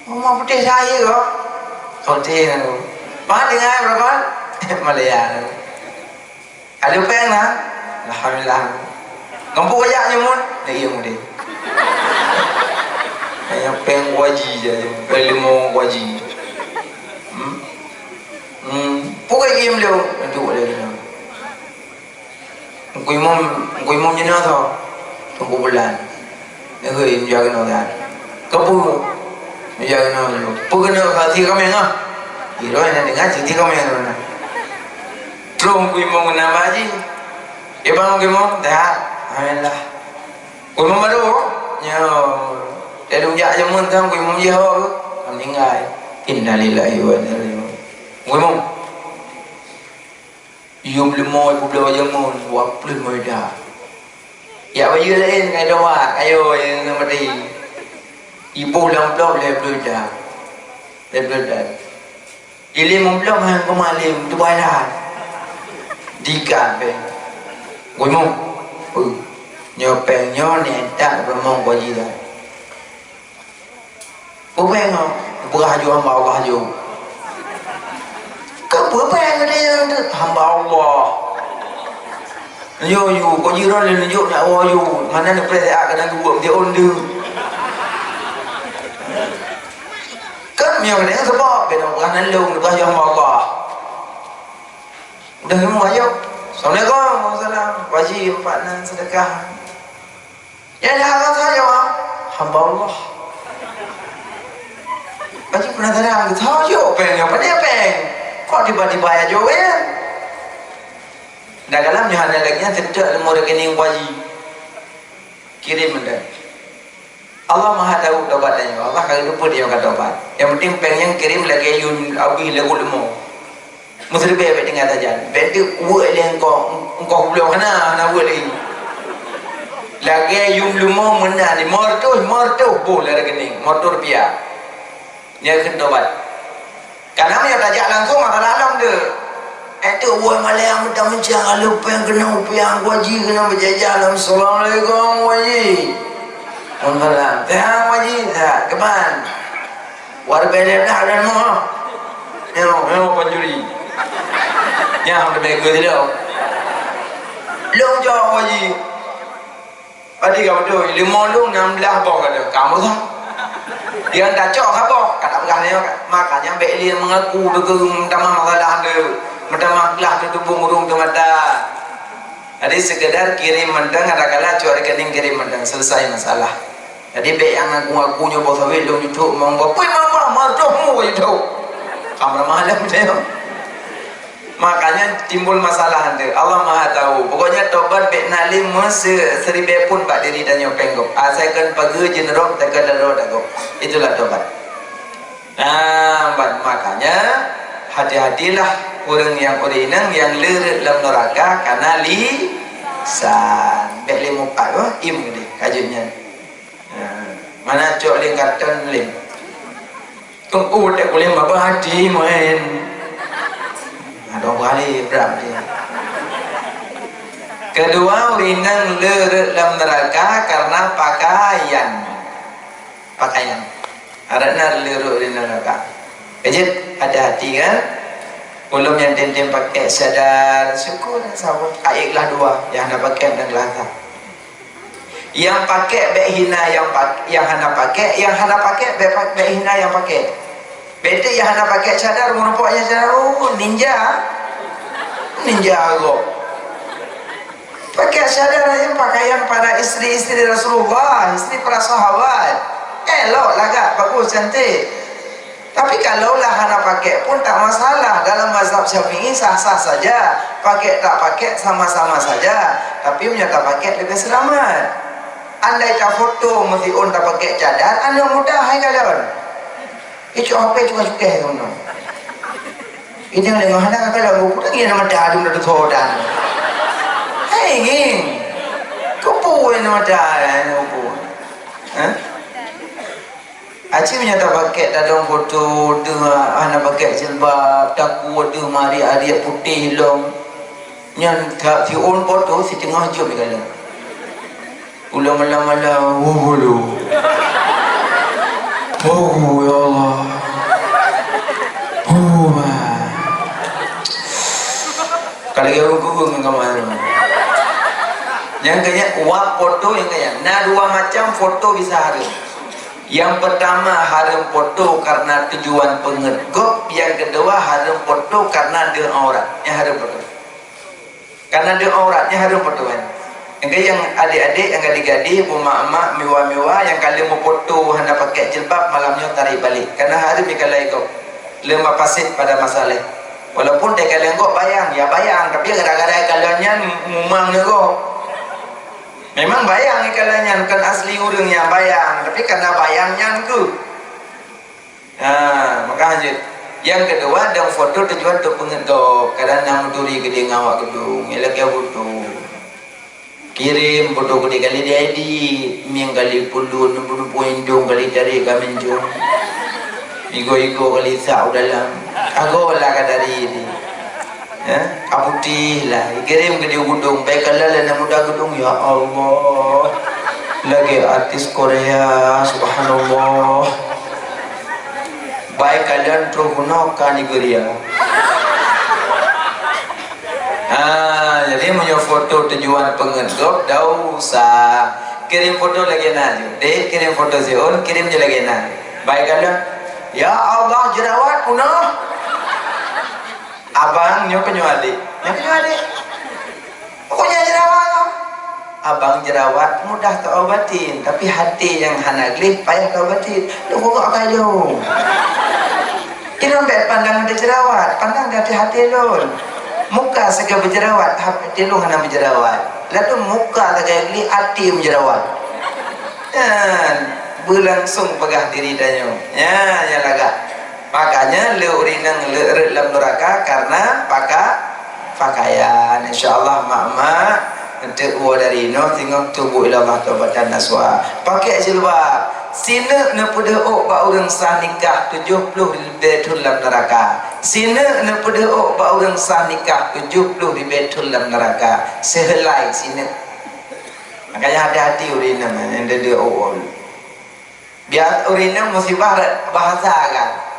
A: Mau putih saya ke? Putih kan? Mana dengar berapa? Malaya. Ada peng lah. Alhamdulillah. Kampung banyak je mun. Iya mun. Yang peng wajib je, lemong wajib. Pukul game dia, nanti boleh kena. Kuimum jenak tau, tunggu bulan. Hei, menjaga nak. Kapu, menjaga nak. Pukul nak hati kami ngah. Kira nak dengar cerita kami ngah. Terus kuimum kena baji. Ibang kuimum dah, alhamdulillah. Kuimum baru, nyo. Dia ujak jamun tang kuimum jauh, meninggal. Innalillahi wa inna ilaihi raji'un. Kuimum. Yum lemoi pula jamun, buat pelun muda. Ya baju lain ngai doa, ayo yang mati. Ibu lam blok le bluda. Le bluda. Ili memblok hang kemalim tu badan. Dikan pe. Goimo. Nyo ni tak bermong baju dah. Bukan berhaju hamba Allah haju. Apa yang dia hamba Allah. Yo kau jiran le nunjuk nak awak yo. Mana nak percaya kena dua dia on dia. Kan miang ni sebab benda bukan long lepas hamba Allah. Udah semua ayo. Assalamualaikum warahmatullahi wajib partner sedekah. Ya dah saya hamba Allah. Wajib pernah terang tahu yo peng apa dia peng. Kok tiba-tiba aja ya? Dah kalam ni hanya lagi tidak lemur rekening wajib kirim anda. Allah Maha tahu taubatnya. Allah kalau lupa dia kata taubat. Yang penting pengen kirim lagi yun abi lagu lemur. Mesti be dengan saja. Benda uat yang kau belum kena nak buat lagi. Lagi yun lemur mana ni mortu boleh rekening motor rupiah. Dia kena taubat. Karena dia belajar langsung maka dalam dia. Itu buat Malaya minta mencang lupa yang kena upiang wajib kena berjajah. Assalamualaikum wajib. Alhamdulillah. Tengah wajib tak keman. Warga dia dah ada semua. Yang pencuri. Yang ada bego dia. Long jauh wajib. Tadi kamu tu 5 long 16 bawah kata kamu tak. Dia dah cok apa? Kata enggaknya makanya Beli mengaku dengan tamam masalah dia. Mendamaglah tu burung tu mata. Jadi sekedar kirim mendang ada kala cuak rekening kirim mendang selesai masalah. Jadi be yang ngaku-ngakunya bos awil dong itu monggo. Pui mama mardohmu itu. Kamera malam dia. Makanya timbul masalah anda. Allah Maha tahu. Pokoknya tobat be nalim seribe pun pak diri dan nyopeng kok. Asalkan pagi jenerok tak ada roda kok. Itulah tobat. Nah, makanya hati-hatilah orang yang urinang yang lerut dalam neraka karena lisan. Bek lima empat wah im ni kajiannya. Mana cok lingkatan ling. Kau tak boleh apa hati main. Ada kali berapa dia. Kedua, urinang lerut dalam neraka karena pakaian. Harapnya lerut di neraka. Kejut, hati-hati kan. Belum yang tem-tem pakai sadar, syukur sama. Ayatlah dua yang nak pakai dan gelata. Yang pakai bek hina yang hana pakai, bek hina yang pakai. Bete yang hana pakai sadar, merumpaknya sadar. Oh, ninja go. Pakai sadar yang pakaian para istri-istri Rasulullah, istri para sahabat. Elok lagak, bagus, cantik. Tapi kalaulah hana pakai pun tak masalah. Dalam mazhab Syafi'i sah-sah saja. Pakai tak pakai sama-sama saja. Tapi punya tak pakai lebih selamat. Andai tak foto mesti on tak pakai cadar, anda mudah hai kalian. Itu apa juga suka kamu. Ini yang lengah hana kalau bukan ini nama dah dulu thodan. Hei nging. Kau puan nama dah kau. Aci menyata pakai dalam foto dengan anak pakai jilbab takut tu mari hari putih long nyan tak si on foto si tengah jom ni kala ulang malam lu ya Allah kalau yang gugung kemana yang kaya wak foto yang kaya nah dua macam foto bisa hari. Yang pertama haram foto karena tujuan pengedgop, yang kedua haram foto karena dia aurat. Yang haram foto. Karena dia auratnya haram foto kan. Yang adik-adik, yang gadis-gadis, emak-emak, mewah-mewah, yang kalian mau foto hendak pakai jilbab malamnya tarik balik. Karena haram kalau ikut lemah pasit pada masalah. Walaupun dia kalian kok bayang, ya bayang, tapi kadang-kadang kaliannya mumang kok. Memang bayang ikalanya bukan asli urangnya bayang, tapi karena bayangnya tu. Maka lanjut. Yang kedua ada foto tujuan untuk pengedok. Kadang nak muturi gede ngawak gedung, elak ya foto. Kirim foto gede kali dia edit, miang kali puluh, 60 indung kali cari kami jom. Igo kali sah dalam. Aku lah kadari ini. Putih lah kirim ke dia gedung baik kalau nak muda gedung ya Allah lagi artis Korea subhanallah baik kalian terhunok kan Nigeria jadi punya foto tujuan pengedop dah usah kirim foto lagi naju deh kirim foto zion kirim je lagi naju baik kalian ya Allah jerawat punah abang nyoba adik pokoknya jerawat abang jerawat mudah terobatin tapi hati yang hanaglih payah terobatin lu kok kayu kita ambil pandang ada jerawat pandang dari hati lu muka segala berjerawat hati lu hana berjerawat lalu muka segala hati berjerawat berlangsung pegah diri danyo ya lagak. Makanya urinang dalam neraka karena pakaian. Insyaallah mak-mak untuk dari no tengok tubuh ilallah taubatan naswa. Pakai jilbab. Sina na pudeok ba urang sah nikah 70 betul dalam neraka. Sina na pudeok ba urang sah nikah 70 betul dalam neraka. Sehelai sina. Makanya hati-hati urinang yang dia all. Biar urinang musibah bahasa kan.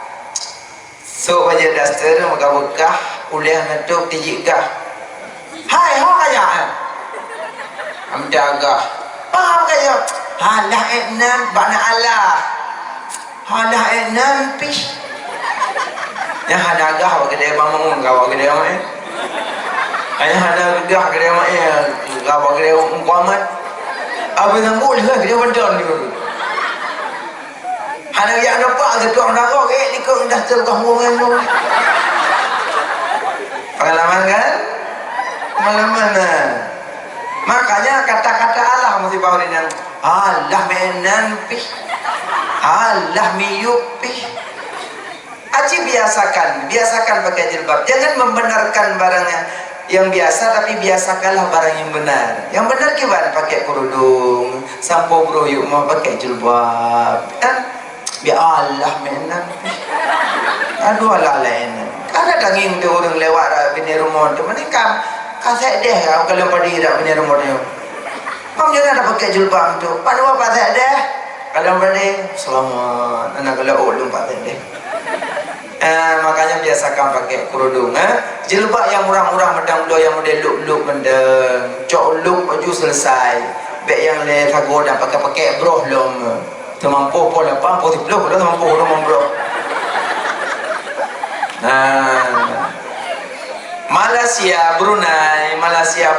A: So baca dasar maka bekah uliah natuk tijikah. Hai ho kaya. Am jaga. Paham kaya. Halah etnan bana Allah. Halah etnan pis. Ya hadaga wa gede bangun gawa gede ma. Ayah hadaga gede ma gawa gede umpamat. Abi nang boleh gede wadon dulu. Ada yang nampak ke tuang nakok ni kau dah tergahungan tu. Pengalaman kan? Pengalaman makanya kata-kata Allah mesti bawa dengan Allah menan pi Allah miyup pi biasakan pakai jilbab. Jangan membenarkan barang yang biasa, tapi biasakanlah barang yang benar. Yang benar gimana? Pakai kerudung, sampo bro yuk mau pakai jilbab. Kan biar Allah menan. Aduh ala lain. Karena daging tu orang lewat bini rumah tu menikam. Kasih deh kalau padi dah bini rumah tu. Mam jangan ada pakai jilbab tu. Padu apa tak deh? Kalau padi selamat. Anak kalau ulung pakai deh. Makanya biasakan pakai kerudung. Jilbab yang murah-murah medang dua yang model look mendeng. Cok look baju selesai. Beg yang le tago dah pakai bro lom. Termampu pola pampu di blok dah termampu rumah bro. Malaysia,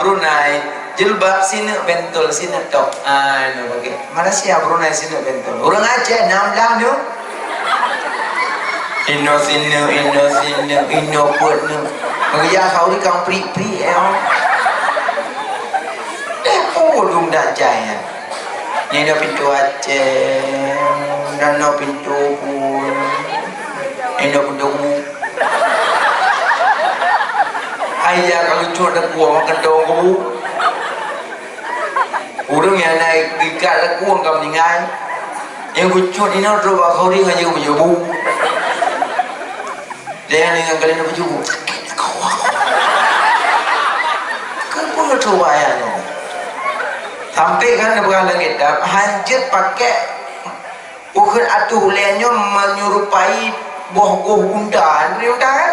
A: Brunei, jilbab sini bentol sini tok. Ini bagi Malaysia, Brunei sini bentol. Orang Aceh 16 tu. Ino put ni. Mengaya kau ni kau pri pun dah jaya. Ni dah pintu Aceh, dan no pintu pun. Ini pintu. Ayah kalau cuma ada kuah makan dong kamu. Orang yang naik gikat ada kuah kamu ingat. Yang kucut ini ada bakal ring aja berjubu. Dia yang kalian berjubu. Kenapa nggak coba ya? Sampai kan ada langit dah. Hanjir pakai bukan atuh lenyom menyerupai boh gundan. Gundan kan?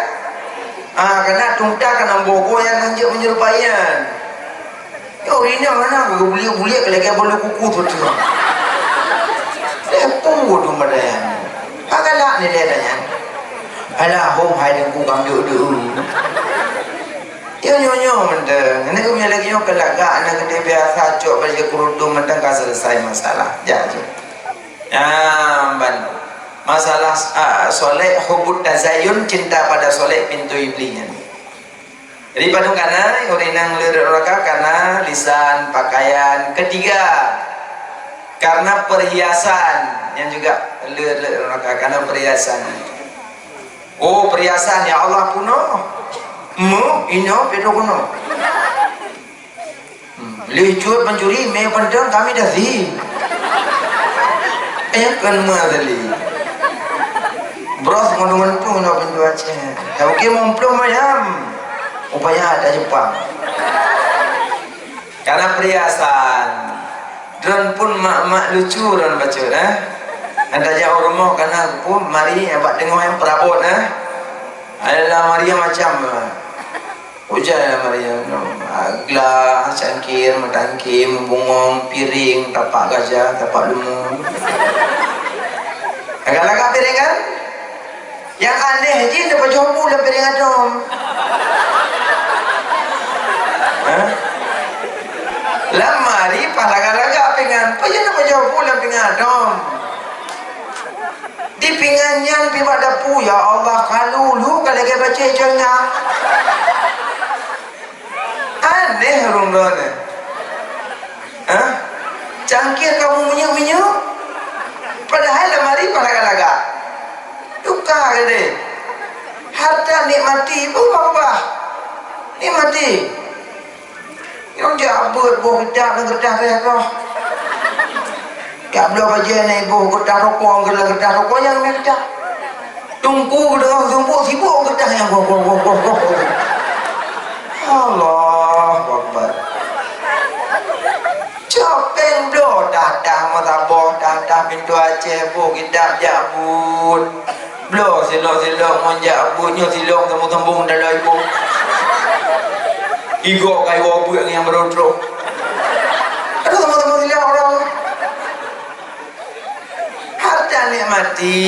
A: Kena tungta kena bogo yang hanjir menyerupaian. Ya ini mana bulik lagi boleh kuku tu. Lepung bodoh madayan. Agak ni dia tanya. Alah home hai dengan kukang dulu. Ya nyonya mendeng. Ini kau lagi nyonya kelagak anak kita biasa cok baju kerudung mendeng kan selesai masalah. Jaju. Bantu. Masalah soleh hubud tazayun, cinta pada soleh pintu iblinya. Jadi pada karena orang yang leraka karena lisan pakaian. Ketiga karena perhiasan yang juga leraka karena perhiasan. Oh perhiasan ya Allah puno ino pedo kuno. Lecur pencuri me pandang kami dah zi. Kan madali. Bros ngomong tu nak pintu Aceh. Ya okey memplum ayam. Upaya ada Jepang. Karena perhiasan. Dan pun mak lucu dan baca Anda jauh rumah karena pun mari abak tengok yang perabot Adalah Maria macam hujan Maria. Gelas, cangkir, matangkir, bungong, piring, tapak gajah, tapak lumur. Agak-agak piring kan? Yang aneh je dapat jombu dalam piring adom. Lamari palaga-laga pingan. Apa je dapat jombu dalam piring adom? Di pingannya pi pada pu ya Allah kalulu kalau dia baca jengah. Aneh rundon. Cangkir kamu minyak-minyak. Padahal lamari palaga-laga. Duka gede. Harta nikmati pun apa? Nikmati. Yang jabut boh gedak dan gedak saya roh. Ya belum aja ni boh gedak rokok, gedak rokok yang gedak. Tungku dengan sibuk gedak yang boh. Allah Akbar. Copeng do dah mataboh dah pintu Aceh boh gedak jabut. Bloh silok monjak bunyo silok tembung dalam ibu. Igok kai wabu yang berudro. Aduh teman-teman silok orang. Harta nikmati.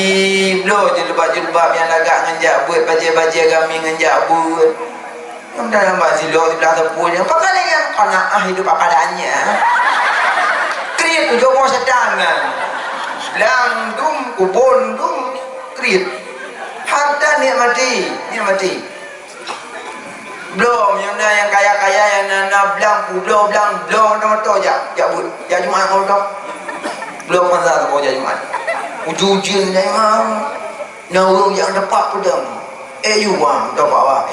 A: Bloh jilbab yang agak ngenjak buat baje-baje kami ngenjak buat. Yang dalam bak silok sebelah tepunya. Pakai lagi yang qanaah hidup apa adanya. Kriit tu jomo sedangan. Langdum kubon dum kriit. Harta nikmati. Belum yang kaya-kaya yang nak belang nama tu aja. Jabut. Ya Jumaat kau tu. Belum masa tu kau Jumaat. Ujujin ni mah. Naurung yang dapat pedang. You wang dapat awak.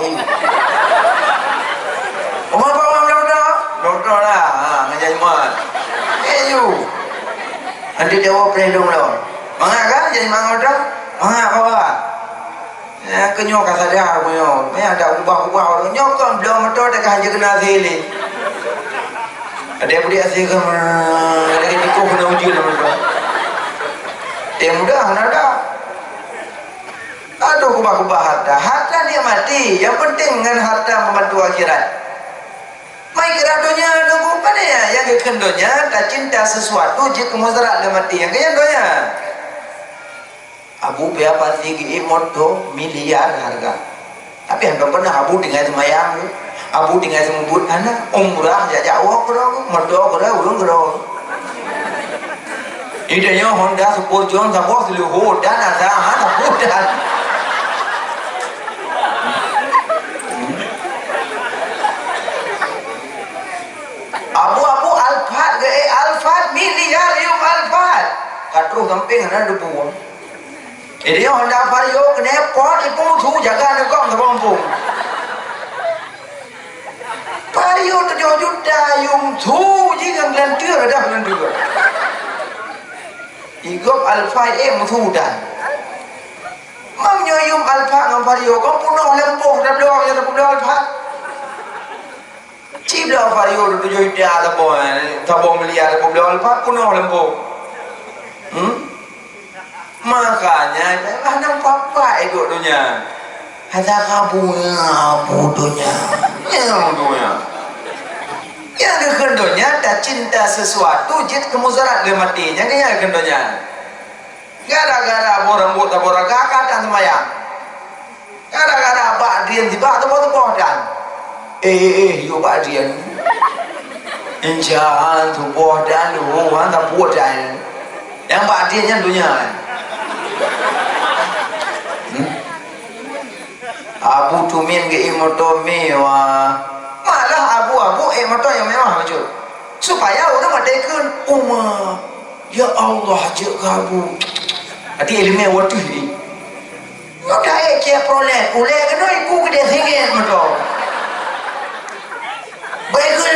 A: Omah apa wang doktor lah. Ngajak mat. You. Nanti dia awak pelindung lah. Mangga kan jadi mangga dah. Mangga apa? Ya kenyok kata dia punya. Mai ada ubah-ubah orang nyokong belum motor dekat je kena sini. Ada budi asing ke lagi dikuh kena uji nama tu. Dia mudah nada. Aduh kubah-kubah harta dia mati. Yang penting dengan harta membantu akhirat. Mai kira dunia nunggu pada ya. Yang kekendonya tak cinta sesuatu jika mudarat dia mati. Yang kaya donya. Abu biar pasti moto miliar harga. Tapi yang pernah abu tinggal semayang. Abu tinggal semubut anak umrah jauh kerong merdo kerong urung kerong. Idenya Honda Sport John sabos luhur dan ada sabut dan. Abu Alphard ke Alphard miliar yuk Alphard. Katru samping ada debu. Idenya Honda Vario kena pot ipu tu jaga nekong terpompong. Vario 7 juta yung tu jika gelantir ada gelantir. Igop Alphard tu dan. Mamnya yung Alphard dengan Vario kau punuh lempoh dah belum yang punuh Alphard. Ciplah Vario 7 juta tabung miliar punuh Alphard punuh lempoh. Makanya anak papa itu dunia. Ada kabunya bodohnya. Yang dunia. Yang kekendonya tak cinta sesuatu jit kemudarat dia mati. Yang kaya kekendonya. Gara-gara borang buta borang kakak dan semayang. Gara-gara Pak Adrian tiba tebak-tebak dan. Yo Pak Adrian. Injaan tubuh dan luhuan tak buat dan. Yang Pak Adrian yang dunia. Abu tumin ke motor mewah. Malah abu motor yang mewah macam. Supaya orang merdeka ya Allah je abu. Hati ilmu waktu ni. Nota ke prolek, ulek kena ibu ke dia singit motor. Baik ke.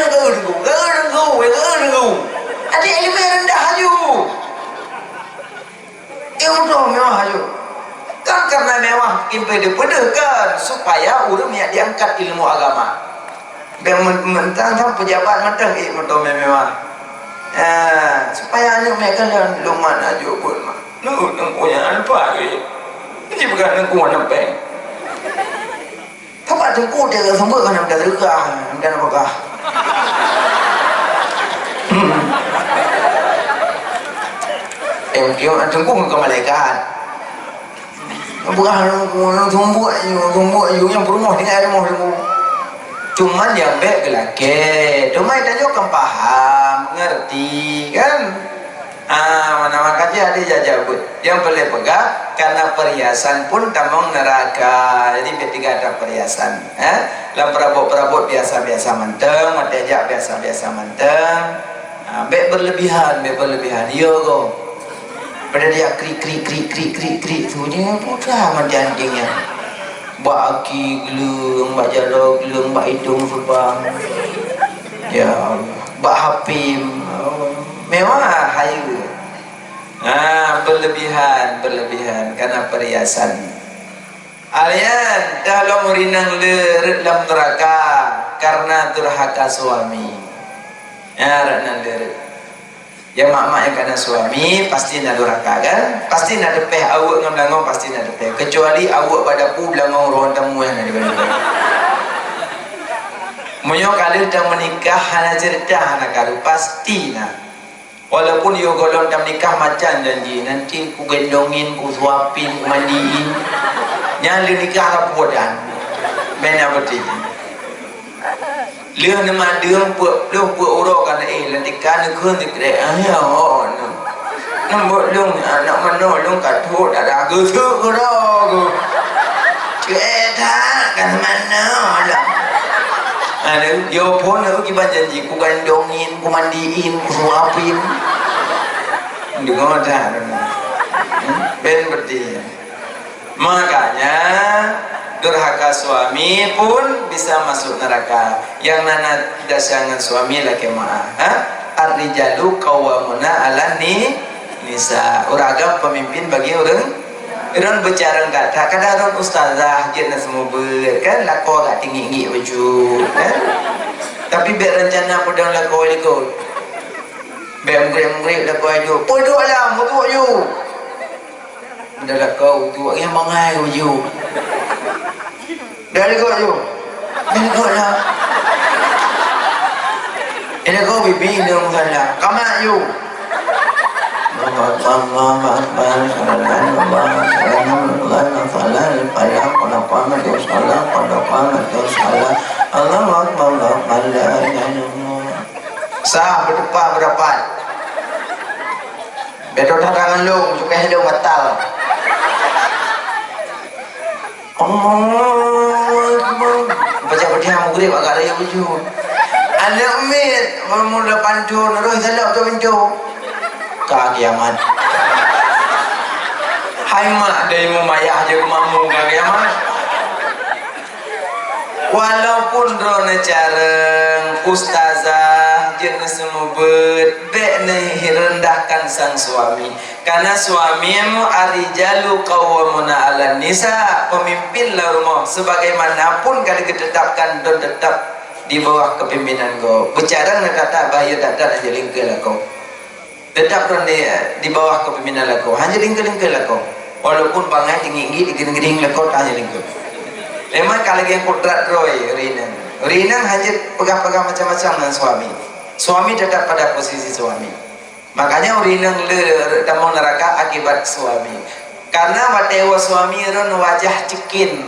A: Hati ilmu rendah aju. Motor mewah aju. Kan karena mewah impede-pedekan supaya orang yang diangkat ilmu agama. Mentang pejabat mentang motor mewah. Supaya anak mereka luman aja pun mah. Nung punya apa ke? Ini bukan nung nampak. Tapi tengku dia semua kan dah regah, dah apakah? Kau tengku ke malaikat. Bukan tumbuh yang berumah dengan rumah dulu. Cuman yang baik lagi, cuma kita juga paham, ngerti kan? Mana makanya ada jajabut yang boleh pegang karena perhiasan pun tamang neraka. Jadi ketika ada perhiasan, dalam perabot biasa-biasa menteng, matejak biasa-biasa menteng, baik berlebihan, yo go. Pada dia krik tu dia putra macam anjingnya. Mbak aki gelung, mbak jalo gelung, mbak hidung subang. Ya Allah, mbak hapim. Mewah hayu. Berlebihan karena perhiasan. Alian kalau murinang leret dalam neraka karena durhaka suami. Ya renang leret. Yang mak-mak yang kena suami pasti nak durhaka kan? Pasti nak depeh awak dengan belangong pasti nak depeh. Kecuali awak pada pu belangong ruang tamu yang ada balik. Munyo kali dah menikah hanya cerita anak karu pasti nak. Walaupun yo golong dah menikah macam janji nanti ku gendongin, ku suapin, ku mandiin. Nyali nikah lah buatan. Mana betul? Lừa mà đường buộc oro kan nanti kan khun thì cái nó một lung nó mà nó lung cả thua đã cứ thứ cái đó chứ tha kan mana lah ada yo pun aku kiban janji ku gandongin ku mandiin ku suapin dengar dah ben berarti Makanya durhaka suami pun bisa masuk neraka. Yang nana dasangan suami laki maaf. Ar-rijalu qawwamuna 'alan nisa. Uragam pemimpin bagi orang bercara kata kadang ustazah jenis semua kan lako gak tinggi baju kan. Tapi biar rencana pedang lako ikut. Biar menggrip lako itu. Podok lah mutuk you. Dah kau tu yang mangai baju. Dah kau you. Dah kau lah. Ini kau bibi ni orang lah. Kamat you. Sah berdepan berdapat. Betul tangan lu, juga hidung batal. Baca berdiam mugrib agak raya baju. Anak umit bermula pancu, terus salah tu pintu. Kiamat. Hai mak dari mumayah je mamu kiamat. Walaupun drone careng ustazah jenis semua nih rendahkan sang suami, karena suamimu arijalu qawwamuna 'alan nisa, pemimpinlah rumah sebagaimanapun kalau ditetapkan dan tetap di bawah kepimpinan kau. Bicara nak kata bahaya tak ada aja lingkar kau. Tetap di bawah kepimpinan kau. Hanya lingkar kau. Walaupun bangai tinggi digering kau tanya lingkar. Memang kalau yang kudrat roy Rina hanya pegang-pegang macam-macam dengan suami. Suami tetap pada posisi suami. Makanya Rina tamu neraka akibat suami. Karena watewa suami ron wajah cikin.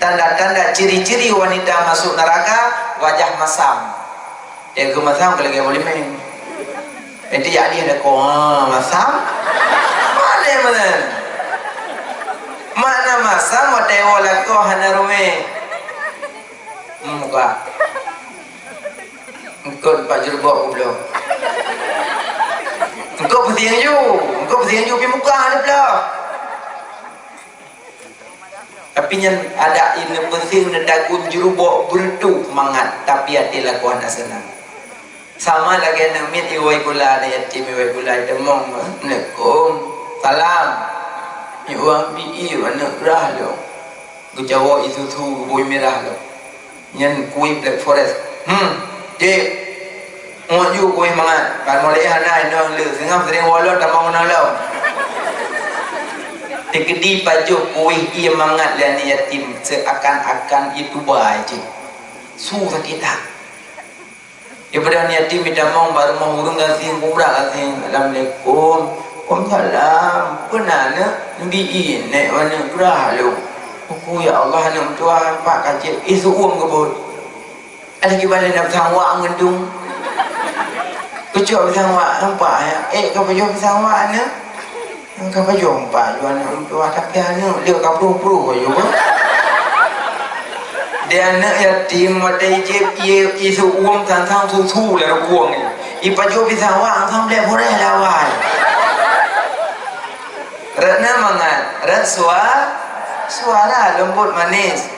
A: Tanda-tanda ciri-ciri wanita masuk neraka wajah masam. Dia masam kalau dia boleh main. Itu jadi ada kau masam. Mana masam watewa lako hanarume. Muka. Engkau Pak Jurbok belum. Engkau penting you pergi muka ada belum. Tapi yang ada ini penting dagun Jurbok berdu mangat tapi hati lakuan senang. Sama lagi namit iwai pula ayat iwai pula demong. Assalamualaikum. Salam. Iwang bi anak rah lo. Gujawa itu tu boy merah lo. Yang kuih Black Forest. Cik. Muat you kuih mangat. Kan mulai hanai nang le sengam sering walot tamang nalau. Tegedi baju kuih ia mangat dan yatim seakan-akan itu baik. Susah kita. Ibadah yatim idamang baru mengurung kasih kubra kasih. Assalamualaikum. Waalaikumsalam. Kenapa Nabi ini mana gerah lu? Aku ya Allah nak tuan pak kacik isu kebut. Ada kibali nak sangwa ngendung. Kecok sangwa nampak ya. Kau baju sangwa ana. Kau baju empat jual tua tapi ana dia kau puru baju. Dia anak yatim mata ijib isu tentang susu lah uang ni. Ipaju sangwa angkam le boleh lawan. Ratna mangat, suara lembut manis.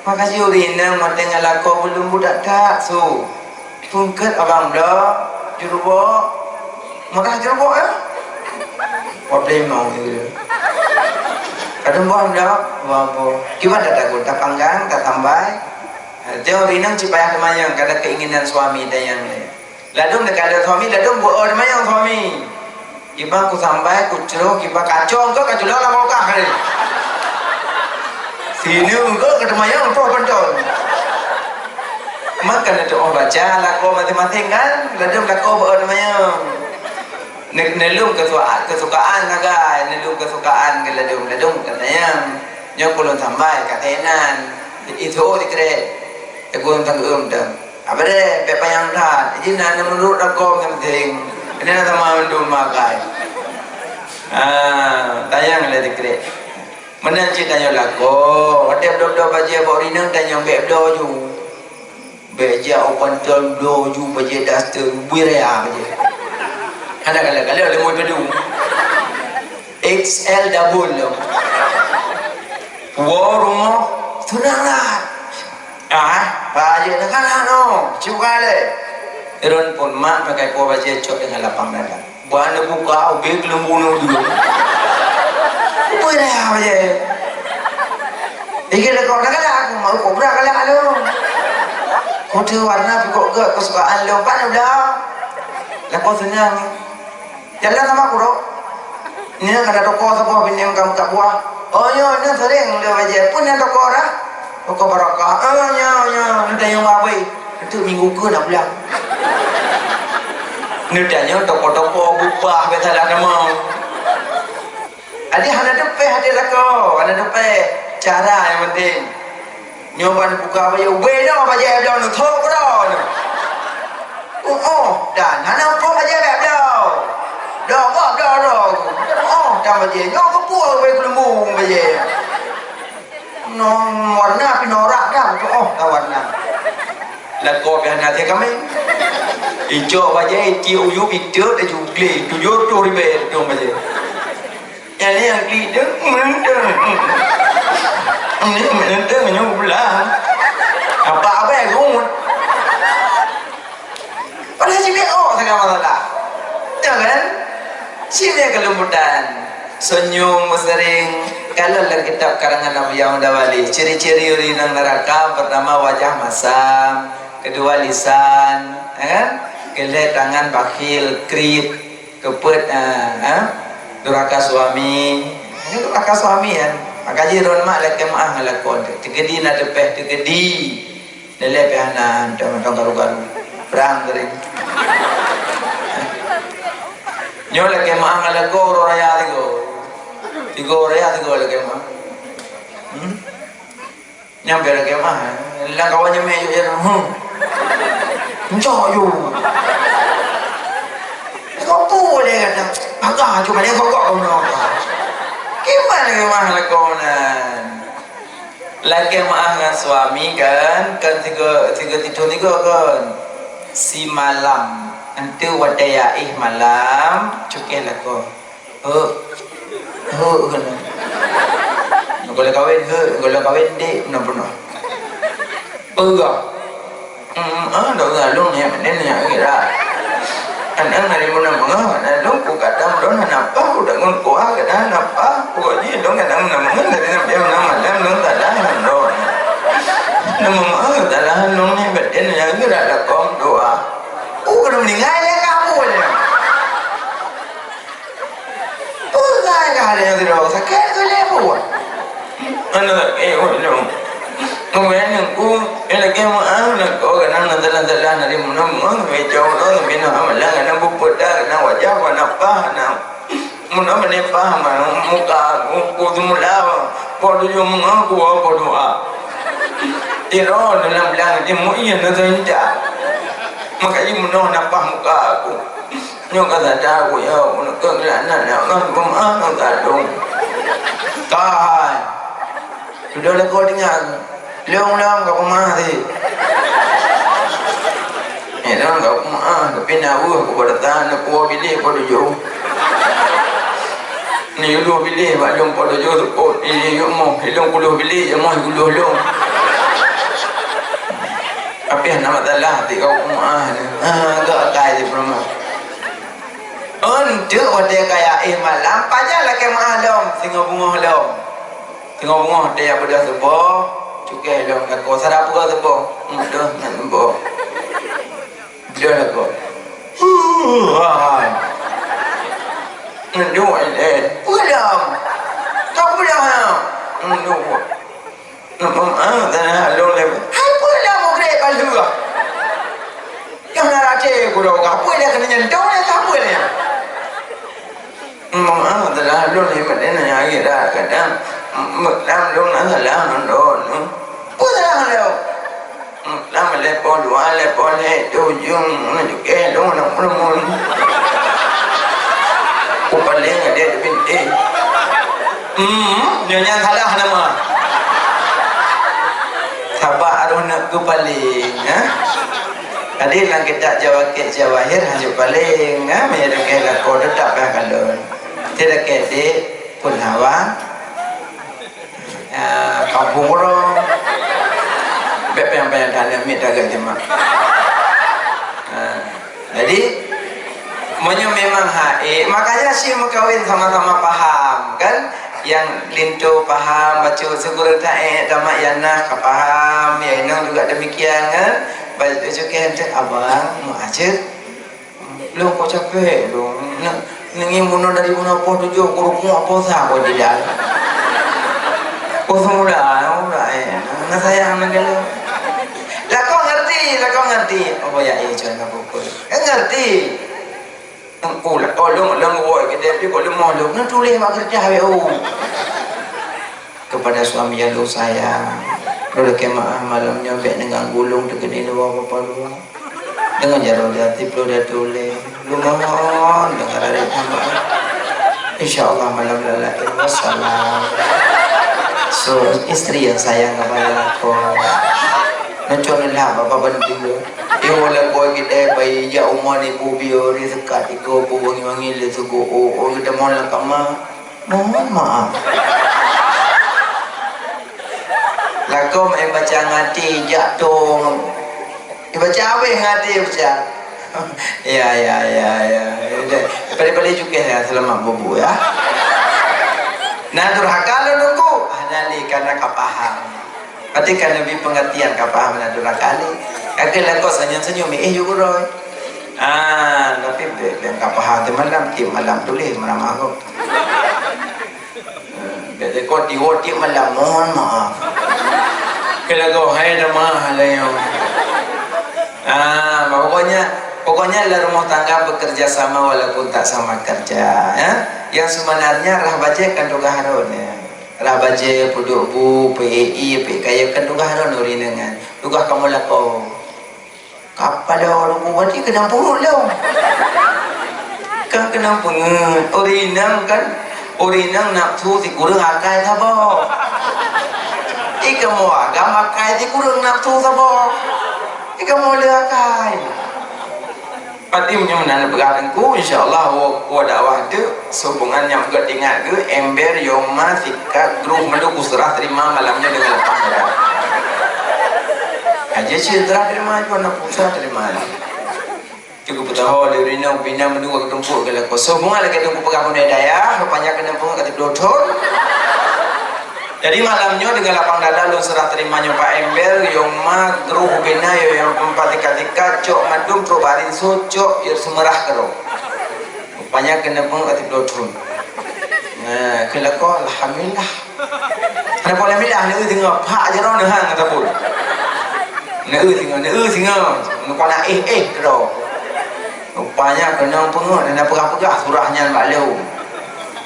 A: Makasih urina mateng alako belum budak tak so. Tungket abang dah Jurbok. Makasih Jurbok ya. Problem mau gitu. Kadang buang dah, wapo. Gimana takut tak panggang, tak tambah. Teori nang cipaya kemayang kada keinginan suami dayang le. Ladung dekat ada suami, ladung buat kemayang suami. Kiba aku sampai kucelo kiba kacau engkau kacau lah mau kah ni. Sini engkau kedemayang pro pencon. Makan itu baca lako masing-masing kan, ladung lako berdemayang. Nelung kesukaan naga, nelung kesukaan ke ladung katanya. Yang kulon sampai katenan itu dikret. Aku tanggung dah. Apa deh pepayang dah. Jadi nana menurut lako penting. Ini nak sama mendul makai. Tayang le dikre. Mana ceritanya lako. Ada dok baca borina tayang bebdo ju. Beja open term do ju baca daster buirea baca. Ada kalau le mau bedu. XL double lo. rumah tunanglah baje dengan ano juga le iron pun mak pakai ko baje cok dengan lapang dada buana buka ubi kelembunu dulu boleh baje iki le kau nak aku mau kobra kali alo kode warna kok ke kesukaan lo kan udah lah kau senang jalan sama aku dok ini ada toko sebuah pinjam kamu tak buah oh yo ini sering le baje punya toko dah toko barokah nya ada yang apa itu minggu ke nak pulang ni tanya toko-toko bupah betalah nama adi hana depe hadi lako hana depe cara yang penting nyoban buka baju beda baju dah nu thok dah dan hana apa baju dah dah baju nyo ko pu baju lembu baju no warna pinorak dah dah warna lako hana te kami hijau baju hijau uyu hijau dan juga tujuh tu ribu tu baju yang ni dia ini menentu menyumbang apa yang rumit pada si BO sangat masalah jangan si dia kelembutan senyum sering kalau dalam kitab karangan Nabi Muhammad Wali ciri-ciri orang neraka pertama wajah masam kedua lisan kedua tangan bakhil krit kepet durhaka suami ini durhaka suami kan maka jiron mak lek maah ngalakon tegedi na depeh tegedi lele pehanan dong garu-garu perang gering nyo lek maah ngalako raya tigo raya lek maah nyampe lek maah lang kawannya mejo ya yo kau boleh kan agak cuma dia kau gimana lakonan lagi maafkan suami kan tiga kan si malam nanti wadaya malam cukai lako kan boleh kawin dek benar dah galung ni mana ni kira anak dari mana ada dong kadang dong apa udah ngulkuah kadang apa pokoknya dong kadang nama dari nama malam dong tak ada dong nama tak ada dong ni beten yang kira ada kom doa udah meninggal ya kamu ya udah ada yang tidak sakit tu lepas anak dong kemudian aku lagi maaf nak kau kadang nanti dari mana meja orang bina amalan kadang bupota kadang wajah apa mana menepah muka aku semula pada jom aku apa doa tiro dalam bilang dia mau iya nanti makanya mana napah muka aku nyok kata aku ya mana kelana nak rumah nak tadung kan sudah lah kau dengar Leong kau mati. Leong kau mati. Tapi nahu aku bertahan aku pilih pada jauh. Ni dulu pilih macam pada jauh tu. Ini yo mau hilang puluh pilih, mau puluh long. Tapi nama talah ti kau mati. Agak kaya di perma. Untuk ada kaya malam pajak lagi malam tengok bunga long. Tengok bunga dia pada sebuah. Cukai dong kat kau sarap kau tu boh, dah nak boh, dia nak boh, dua pulang, kau pulang ha, dua, dah long leh, hai pulang mau kerja kalau juga, yang nak rajai kau dong, kau pulang kena nyentuh ni kau pulang, dah long leh macam ni lagi dah kadang. Làm luôn nó là làm đồ nữa có thể làm đâu làm mà lấy bỏ đũa lấy bỏ lấy đồ dùng nó chụp cái đúng không nó muốn cô bạn lấy ở đây bên đây nhiều nhà thay là mà thapa aruna ku paling Adi lang kita jawahir hanya paling mayroon kayo lang ko tetap kalon tidak kede pun hawa kampung orang yang banyak tanya minta agak jemaah. Jadi memang hae, makanya sih mengkawin sama-sama paham kan, yang lintu paham baca segera tae tamak yana paham ya inang juga demikian kan. Baca kan abang mau acet lu kok capek lu nengi muno dari muno po tujuh kurung apa sah kok tidak kosong udah nggak sayang lu lah kau ngerti apa ya cuman aku ngerti engkau lah tolong woi kita dia kalau mau lu nak tulis mak kerja kepada suami yang lu sayang lu kemah malamnya baik dengan gulung dekat ini apa lu dengan jarum hati perlu dia tulis lu mohon dengar dari hamba insyaallah malam lalakin wassalam. So istri yang sayang kepada aku mencoloklah bapak bantu dia wala boy kita bayi ya umar ni bubio ni sekat iko bu wangi le suku kita mohon kama mohon maaf lakom baca ngati jatuh baca apa yang ngati baca ya pada juga ya selamat bubu ya nah durhaka lu nunggu nali karena kapaham ketika lebih pengertian kapaham nah durhaka ni kakek kau senyum juga roy tapi yang kapaham malam tulis malam aku jadi kau diwoti malam mohon maaf kalau kau hai nama halayo pokoknya lah rumah tangga bekerja sama walaupun tak sama kerja ya. Yang sebenarnya rah baje kan juga haron ya. Rah baje puduk bu PEI PKY kan juga haron urinengan juga kamu lako kapal orang buat dia kena purut lo kan kena pungut urinang kan urinang nak tu si kurang akai sabo ikamu agama akai si kurang nak tu sabo ikamu le akai pati menyemenan berarengku insyaallah wa dakwah tu sehubungan yang gak ingat ke ember yoma sikat grup melu kusrah terima malamnya dengan lepas darah aja cedera terima itu nak pusat terima cukup tahu dari rina bina melu ke tempur ke lako sehubungan lagi tempur pegang daya rupanya kena tempur ke dotor. Jadi malamnya dengan lapang dada lu serah terimanya Pak Ember yoma gruh bina yang empatika cok madum probarin socok yang semerah kero rupanya kena pun katip dotun nah kelako alhamdulillah kenapa alhamdulillah ni tengok pak jero ni hang kata pun ni tengok nuka nak kero rupanya kena pun nak pegah-pegah surahnya mak leu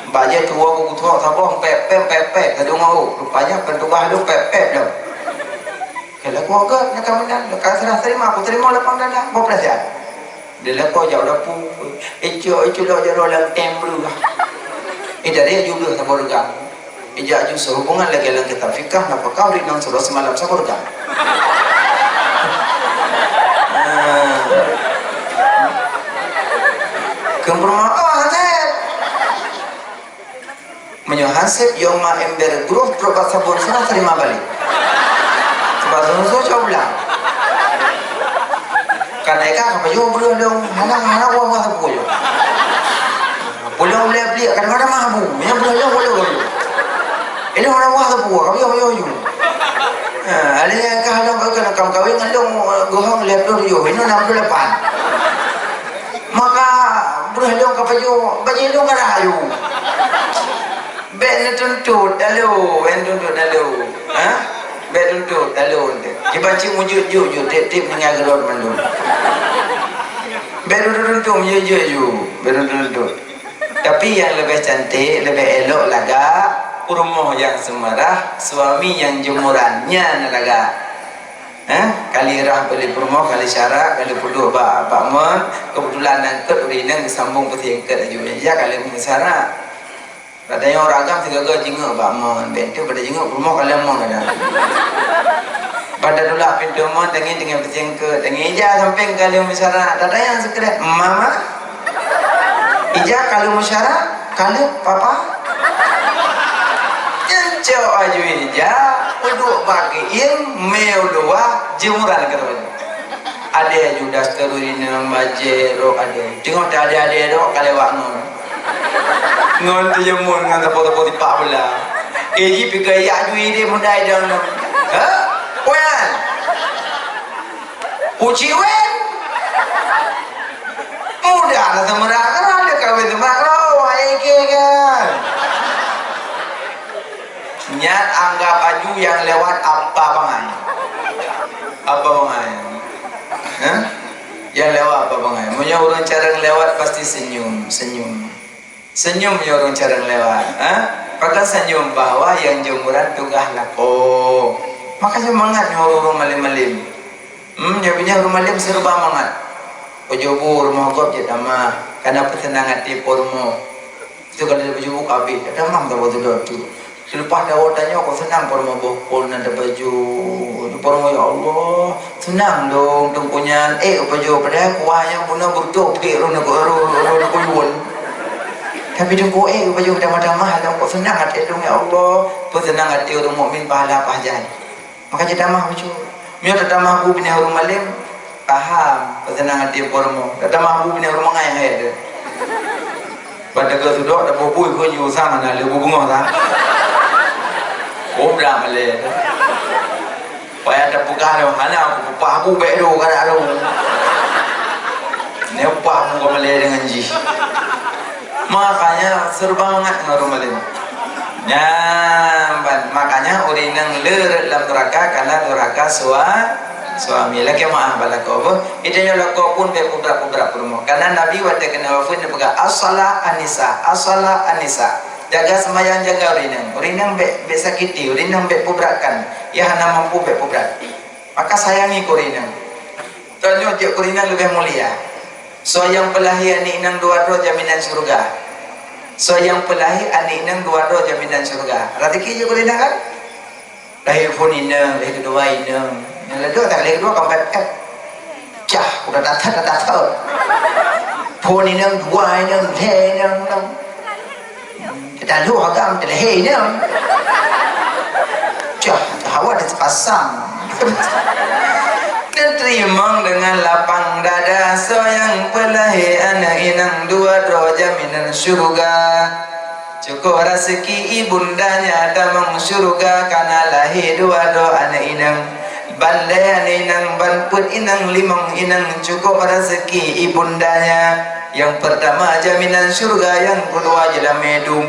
A: baca tua aku tua sabong pepek tadi mau rupanya pendugah lu pepek dah kalau aku agak nak kawan nak serah terima aku terima lapang dada mau perasaan dia lepas jauh lapu itu dah jauh dalam templu lah dari juga tak bergam ijak juga sehubungan lagi dalam kitab fikah napa kau rinang surah semalam sakurga kemperma menyuhasib yoma ember grup probat sabun serah terima balik sebab itu coba ulang karena ikan apa juga belum halang uang masa pukul pulang beli kadang-kadang mahu yang belum boleh ini orang masa pukul kami yo ada yang kalau kamu kawin ngalung gohong lihat dulu yo ini 68 maka berhalung kapaju baju itu ngarayu ben tuntut dalu ben tuntut dalu dibaca wujud tip dengan gerod mandu ben tuntut tapi yang lebih cantik lebih elok laga rumah yang semerah suami yang jemurannya laga kali rah beli rumah kali syarat kali puduk pak mon kebetulan nangkut urinang disambung peti angkat aja kali mengesara katanya orang agam tiga jenguk Pak Mon bentuk pada jenguk rumah kalian mau ada pada dulu pintu mon dengan berjengke dengan ija sampai kalian musyarat tadi yang sekret mama ija kalau musyarat kalian papa Cewek aju ija, uduk bagiin meo dua jemuran kerja. Ada judas terurina majero ada. Tengok tak ada dok kalewak ngon tu jemur ngan tapo-tapo di pak bela. Eji pikir ya aju ide mudai dalam. Ha? Puan. Uci wen. Mudah lah temerah kan ada kawin temerah lo, kan. Nyat anggap aju yang lewat apa bangan? Apa bangan? Hah? Yang lewat apa bangan? Punya orang cara lewat pasti senyum. Senyum punya orang cara lewat. Hah? Maka senyum bahwa yang jemuran tugah lah. Oh, maka semangat orang malim-malim. Jawabnya orang malim serba mangat. Pejubur mohon je damah karena pesenang hati pormo. Itu kalau dia pejubur kabeh, damam tak betul tu. Selepas dah tanya aku senang pormo bokol nanda baju. Pormo ya Allah, senang dong tungkunya. Baju pada kuah yang guna bertuk pero nak kuyun. Tapi tunggu baju damah-damah aku senang hati dong ya Allah. Pesenang hati orang mukmin pahala apa aja. Maka jadi damah baju. Mio damah aku bini orang malim. Paham pesenang hati pormo. Damah aku bini orang mangai ada. Pada ke sudah dah bubui kau nyu sama nak lebu bunga tak? Oh dah malay. Payah ada buka dah. Hana aku upah aku baik tu kan ada. Ni upah aku kau malay dengan ji. Makanya serba mangat dengan orang malay. Nyamban. Makanya orang yang ler dalam neraka karena neraka suami lagi maaf balako apa idanya lako pun be kubra kurmo karena Nabi waktu kena wafat dia pegang as-salah an-nisa jaga sembahyang jaga urinang be sakiti urinang be pubrakan ya hana mampu be pubrak maka sayangi urinang tanya je urinang lebih mulia so yang pelahi ani inang dua jaminan surga so yang pelahi ani inang dua jaminan surga ratiki je urinang kan lahir pun inang lahir kedua inang yang kedua tak lagi dua keempat cah udah datang pun ini yang dua ini yang he yang kita lu agam kita he ini cah hawa dipasang terima dengan lapang dada sayang pelahi anak inang dua jaminan syurga cukup rezeki ibundanya damang syurga karena lahir dua anak inang bandai inang banput inang limang inang cukup rezeki ibundanya yang pertama jaminan surga yang kedua jeda medum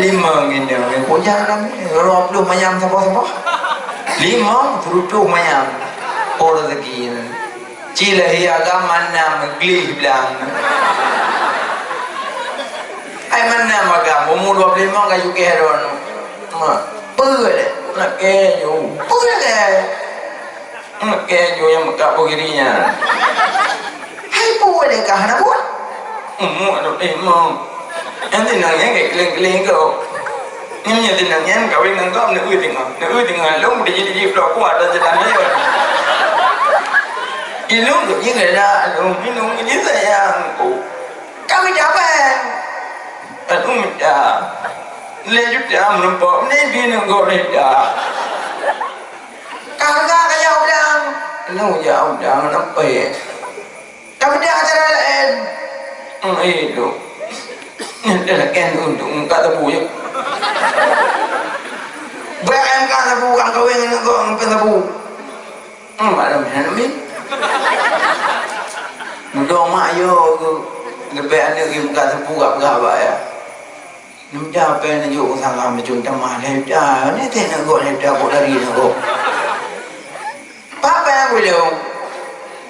A: limang inang kau jangan rob lu mayam siapa limang terutuh mayam oh rezeki cilahi agama nama glih bilang ai mana agama umur 25 kayu keron nak kenyo, nak kenyo yang mak begininya. Hai boleh kah nak buat? Ada emang. Yang tenangnya kayak keleng-keleng kau. Ini tenangnya kawin engkau nak tinggal lu boleh jadi blok kuat dan jalannya. Ilmu tu ni ada, minum ini sayangku. Kami dapat. Aduh minta. Lejut dia menumpuk ni bina kau dah. Kagak kaya udang. Lu ya udang apa ya? Kami dah acara lain. Itu. Ini dah kan untuk muka tebu je. Berang kan tebu kan kawin ni kau ngapa tebu? Malam ni. Mudah mak yo tu. Lebih anak pergi muka tebu apa ya? Nampak apa yang nak sangat macam tamah lepda ni tak nak lepda kau lari nak kau apa yang boleh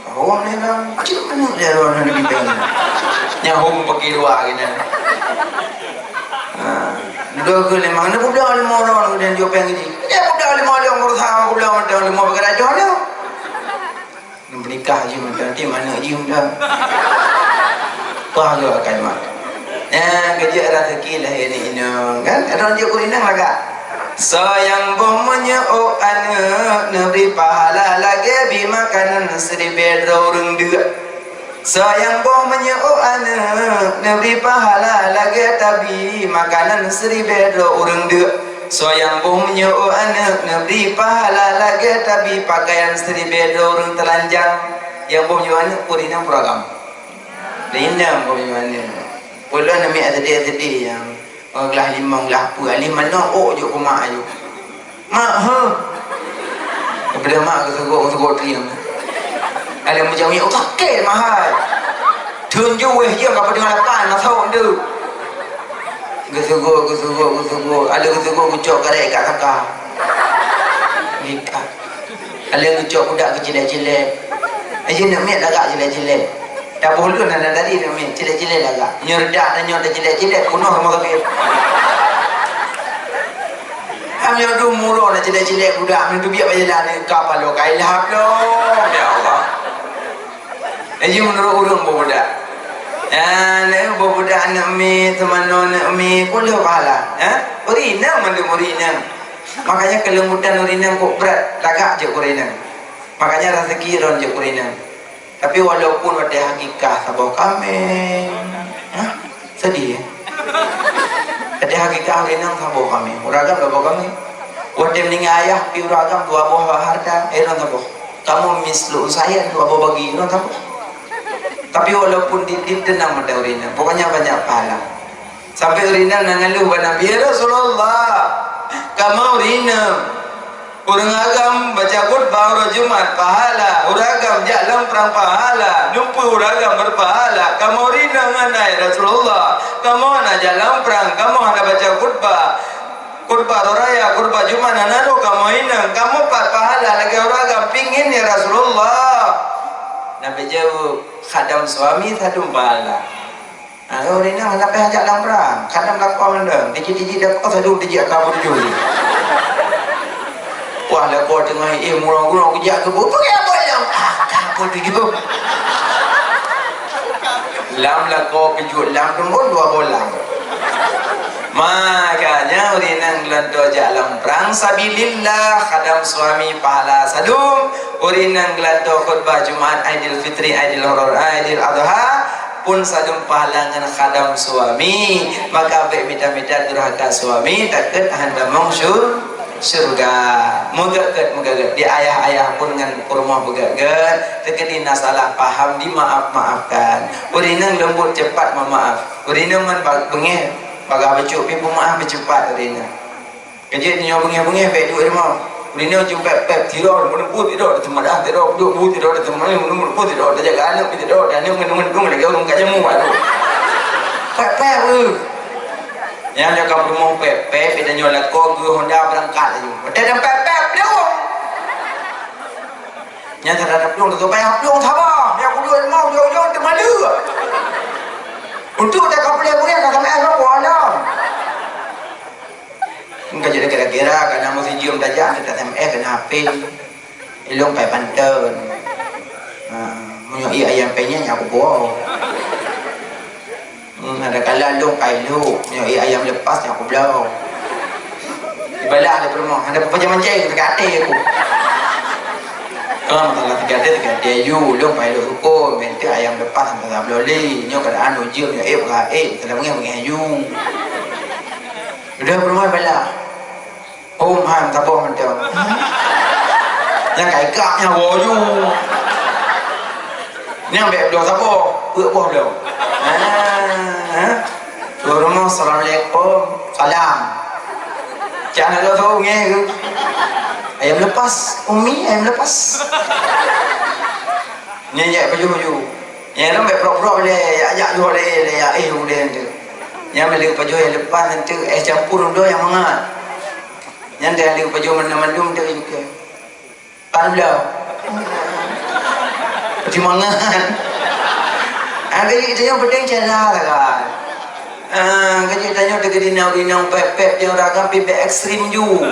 A: kau ni lah macam mana dia orang nak bimbing nyahum pakai dua gini dua ke lima ni budak lima orang kemudian jawab yang ini dia budak lima orang berusaha budak lima bergerak jauh dia menikah je nanti mana je muda bahagia akan mak kerja rezeki lah ini kan orang dia kurinang laga sayang bomnya oh anak neberi pahala lagi bi makanan 1000 orang dua Sayang boh menyeu anak Neberi pahala lagi tabi makanan seri bedro urang dek. Sayang boh menyeu anak Neberi pahala lagi tabi pakaian seri bedro urang telanjang. Yang boh menyeu anak purina puragam. Rindam boh menyeu anak. Pula nami tadi yang gelah limang gelah apa alih mana je ku mak ayu. Mak kepada mak ke triang. Ada macam ni okey mahal. Tunjuk weh je apa dengan lapan nak tahu tu. Gesugo. Ada gesugo kucok karek kat kakak. Nikah. Ada kucok budak kecil-kecil. Aje nak miat lagak jelek-jelek. Dah boleh nak tadi nak miat jelek-jelek lagak. Nyerdak dan nyot jelek-jelek kuno sama kami. Kami ada murah nak jelek-jelek budak ni tu biar berjalan kapal lo kailap lo. Ya Allah. Aje menurut orang budak. Nak budak nak mi teman nak mi boleh pahala. Urina mandu urina. Makanya kelembutan urina kok berat lagak je urina. Makanya rezeki ron je urina. Tapi walaupun ada hakikat sabah kami. Sedih. Ada hakikat urina sabah kami. Uragam sabah kami. Wadi meninggal ayah pi uragam dua buah harta. Ron sabah. Kamu mislu saya dua buah bagi ron sabah. Tapi walaupun ditenang pada urina, pokoknya banyak pahala. Sampai urina nangalu pada Nabi Rasulullah, kamu urina, orang agam baca khutbah orang Jumat pahala, orang agam jalan perang pahala, numpu orang agam berpahala. Kamu urina nganai Rasulullah, kamu nak jalan perang, kamu nak baca khutbah raya, khutbah Jumat nanaru kamu ina, kamu pahala lagi orang agam pingin ya Rasulullah. Nabi jawab, khadam suami sadum pahala. Orang ini nak pergi hajat dalam perang, khadam lakau anda, diji dah kau sadum diji akak berjuli. Wah, lakau tengah murang-murang kejak ke buku ya boleh. Akak pun begitu. Lam lakau kejut lam tunggu dua bolang. Makanya urinang gelado jalan perang sabilillah khadam suami pahala sadum. Urinang gelado khutbah Jumat Aidil Fitri Aidil Adha pun sadum pahala dengan khadam suami. Maka baik minta-minta durhaka suami takut handamong surga. Moga di ayah-ayah pun dengan kurma begagat tekedi nasalah paham dimaaf-maafkan. Urinang lembut cepat memaaf. Urinang man bengeh baga becuk pi pemaaf bercepat urina. Kerja ni yang bengeh-bengeh baik duit mau. Urina jumpa pep tidur menemput tidur teman dah tidur duduk tidur teman menemput tidur dah jaga anak tidur dan ni menung lagi orang kat jamu aduh. Pep yang jaga rumah pep dan nyolat ko guru Honda berangkat aja. Ada pep dia. Yang terhadap long tu payah long thawa. Yang kudu mau jauh-jauh temalu. Untuk tak kau boleh kata mai apa walau. Engkau jadi kira-kira karena mesti cium saja kita SMS kena HP. Ilong pai panten. Menyoi ayam penyen aku bawa. Ada kala long pai lu, menyoi ayam lepas aku belau. Ibalah ada permo, ada pemancing dekat hati aku. Masalah tiga you long pai lu hukum, bente ayam lepas sampai tak boleh. Nyo keadaan ujian nyo telah mengayu. Udah permo bala. Han tak boleh mentang. Yang kai kapnya woyu. Ni ambil belau siapa? Buat buah belau. Rumah Assalamualaikum. Salam. Jangan ada tahu nge ke. Ayam lepas, Umi ayam lepas. Nyanyi baju. Yang tu ambil prok-prok le, ajak jual le, boleh tu. Yang beli baju yang lepas nanti campur ndo yang mengat. Yang dia beli baju mana-mana tu juga. Pan belau. Pertimbangan. Jadi tanya penting cara lah kan. Jadi tanya dekat dinau pep yang ragam pi ekstrim ju.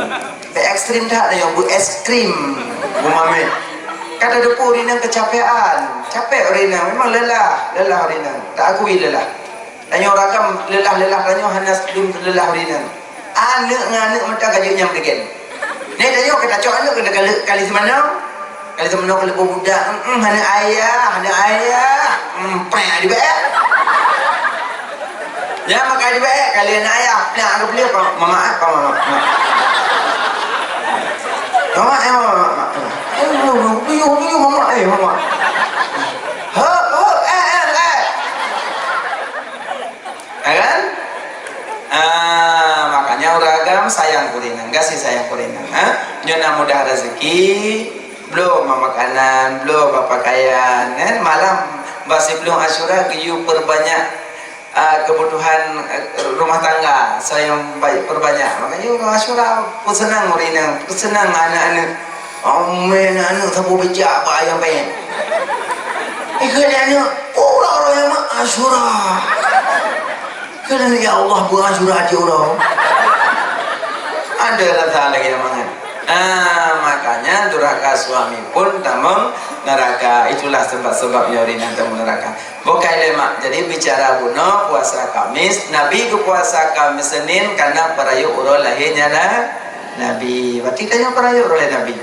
A: Pe ekstrim tak ada yang bu es krim. Bu mami. Kata depu rina kecapean. Capek rina memang lelah rina. Tak akui lelah. Tanya ragam lelah tanya hanas belum lelah rina. Anak macam kajanya bergen. Ni tanya kata cok anak kena kali semana. Kali semana kalau budak, ada ayah. prek di bae. Ya makan di bae kalian ayah nak aku beli apa mama apa mama. Mama mama. Kan? Makanya uragam sayang kuringan, kasih sayang kuringan. Nyona mudah rezeki, belum makanan, belum pakaian, kan? Malam masih belum Asyura, kiyu perbanyak kebutuhan rumah tangga, saya perbanyak. Makanya orang Asyura pun senang kuringan, senang anak-anak. Amin, anak sabu bijak apa yang baik. Ikannya orang-orang yang Asyura. Kerana ya Allah buang Asyura aja orang. Ada rasa lagi namanya. Makanya durhaka suami pun tamang neraka. Itulah sebab-sebabnya orang tamang neraka. Bukai lemak. Jadi bicara bunuh puasa Kamis. Nabi ke puasa Kamis Senin karena perayu urul lahirnya Nabi. Berarti tanya perayu urul Nabi.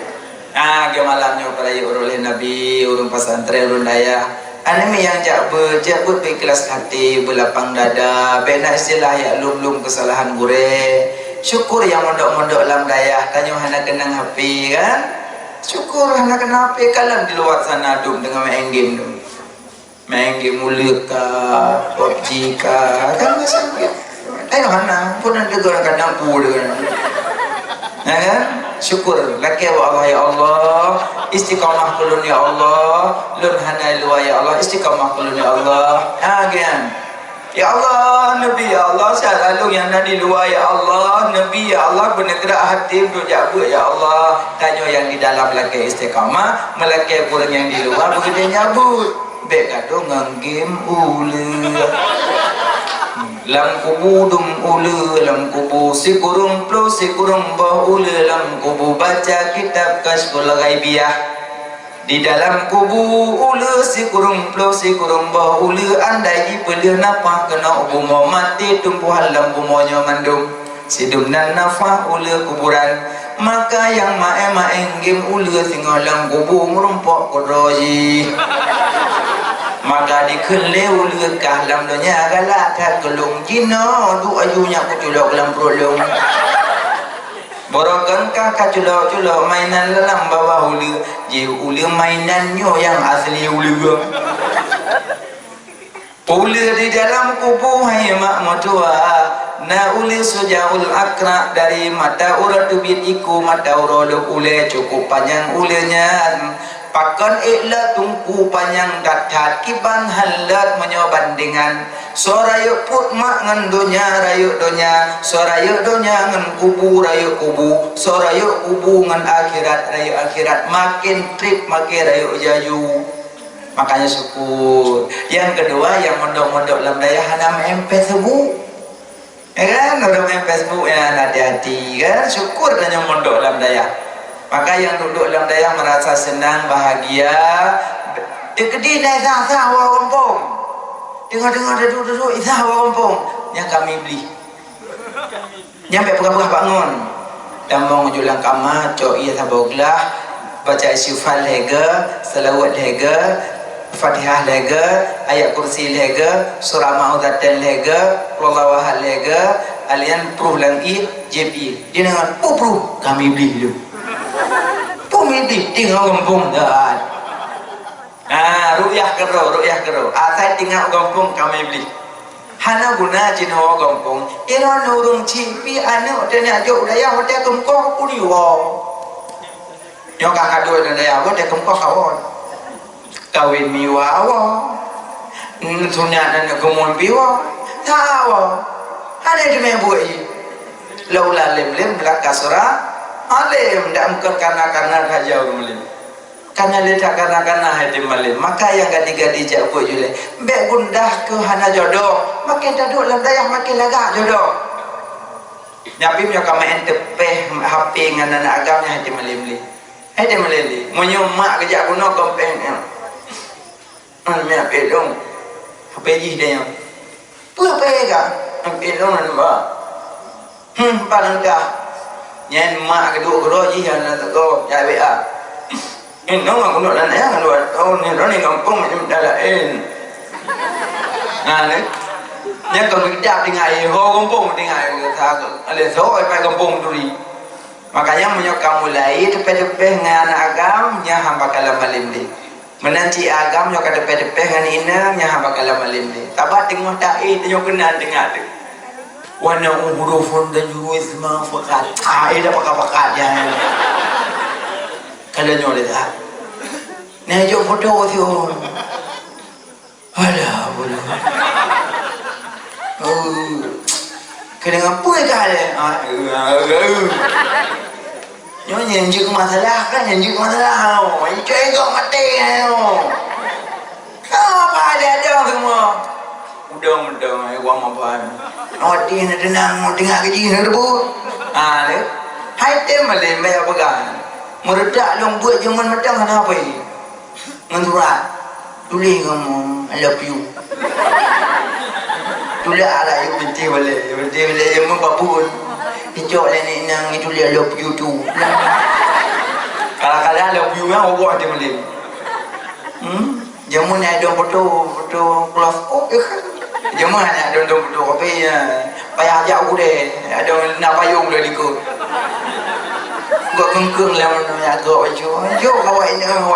A: Ke malamnya perayu urul Nabi, urun pesantren, urun daya. Anime yang jabut berkelas hati, berlapang dada, bena istilah ya lum kesalahan gure. Syukur yang mondok-mondok dalam daya, tanya hana kenang HP kan? Syukur hana kenang HP kalam di luar sana dum dengan main game dum. Main game mulut ka, PUBG ka, kan masih gitu. Tanya hana pun ada orang kadang pul dengan. Ya kan? Syukur laki wa Allah ya Allah, istiqamah kulun ya Allah, lun hanai luwa ya Allah, istiqamah kulun ya Allah. Kan? Ya Allah, Nabi ya Allah, selalu yang nadi luwa ya Allah, Nabi ya Allah, bergerak hati berjabut ya Allah. Tanya yang di dalam laki istiqamah, melaki kurang yang di luar begitu nyabut. Bek kado nganggim ule. Lam kubu dum ule, lam kubu si kurung plus si kurung bah ule, lam kubu baca kitab Kasyful Ghaibiyah. Di dalam kubu ule si kurung plus si kurung bah ule, andai beliau napa kena ubu mau mati tumpuhan lampu monyo mandum si dumnan nafa ule kuburan. Maka yang mae game ule tinggal lam kubu merumpok kodroji. Maka dikele ule kah lam dunia galak kah kelung jino du ayunya kutulok lam prolong. Borokan kah kaculok mainan dalam bawah ule, je ule mainannya yang asli ule. Ule di dalam kubu hai mak motua, na ule sujaul akra dari mata urat tubit iku mata urolok ule cukup panjang ulenya. Pakan ikla tungku panjang datat kiban halat menyobandingan sorayu put mak ngan dunya rayu dunya sorayu dunya ngan kubu rayu kubu sorayu kubu ngan akhirat rayu akhirat makin trip makin rayu jayu. Makanya syukur. Yang kedua yang mondok-mondok dalam daya hana main Facebook. Ya kan, udah main Facebook ya hati-hati kan, syukur dan yang mondok dalam daya. Maka yang duduk dalam daya merasa senang, bahagia. Kedih naik sah awak kampung. Dengar duduk sah awak kampung. Yang kami beli. Nyampe pegah-pegah bangun. Dan mau ngejulang kamar, cok iya saboglah. Baca isyufal lega, salawat lega, Fatihah lega, ayat kursi lega, surah ma'udzatan lega, wallahu ahad lega, alian pruh lang i, JP. Dia dengan pruh kami beli dulu. Pumiti tinggal kampung dah. Ru'yah kero. Saya tinggal kampung kami beli. Hana guna cino kampung. Ira nurung cipi ane odenya jo udaya hotel kampung kuliwo. Yo kakak dua dan daya hotel kampung kawon. Kawin miwawo. Sunyanan kemul biwa. Tawo. Ada di mebuai. Laula lim belaka surah. Alim tak mungkin karena saja orang melim. Karena letak karena hadim melim. Maka yang gadi-gadi jauh jule. Bek gundah ke hana jodoh. Makin daduk dalam dayah makin lagak jodoh. Nabi punya kama entepeh HP dengan anak agamnya hadim melim. Hadim melim. Menyumak kejap guna kompen. Mana pedong. HP jih dia. Apa kah? Pedong nampak. Paling dah. Nyen mak kedua ji yang nak go ya WA. Ini orang kuno dan ayah kedua tahun ni orang ni kampung macam dah lain. Nah, đấy. Nhớ còn cái đạp đi ngày hô kampung đi ngày ta ada so ai pai kampung tu ni. Makanya menyokong mulai tepe-tepe ngan agam nya hamba kalam malim di. Menanti agam nyok tepe-tepe ngan ina nya hamba kalam malim di. Tabat tengok dai nyok kenal dengar tu. Wana hurufun dan isma fakat. Ida pakat-pakat dia. Kalau nyok dah. Nah jo foto tu. Alah, boleh. Kena apa kali? Nyo nyanyi masalah kan nyanyi masalah. Itu ego mati kan. Apa ada semua. Udang gua apa? Noti nak tenang, tengah kerja nak bu. Le. Hai tem malai mai apa kan? Meredak long buat zaman macam mana apa ini? Mensurat. Tulis kamu I love you. Tulis ala you binti boleh yang membabun. Dicok lah ni nang itu dia love you tu. Kadang-kadang love you mah orang dia boleh. Jamu ni ada foto close up ke kan? Jamu ada foto tapi payah jauh deh. Ada nak payung dah ikut. Gua kengkeng lah mana agak baju. Jo kawan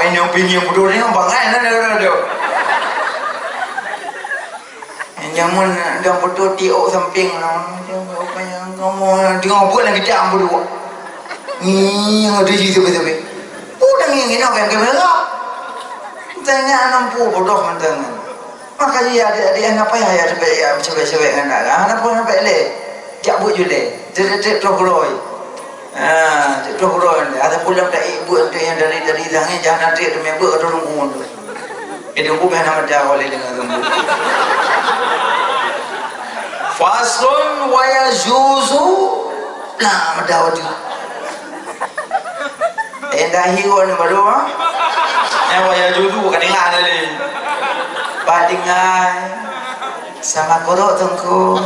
A: ini pinjam bodoh ni bangai dah. Jamun ada foto tiok samping lah. Apa yang kamu tengok buat lagi jam berdua. Ni ada cerita betul. Udah ni nak yang kamera. Tanya nampu bodoh mantan. Makanya ada apa ya cewek-cewek kan ada. Anak pun apa le? Jak buat jule. Cek trogoloi. Cek trogoloi. Ada pulang tak ibu yang dari langit jangan nanti demi buat orang umum. Itu bukan nama dia oleh dengan rembu. Faslun wa yajuzu la madawati. Endah hiu ni baru wa yajuzu bukan ingat lagi. Padingai sama korok tungku.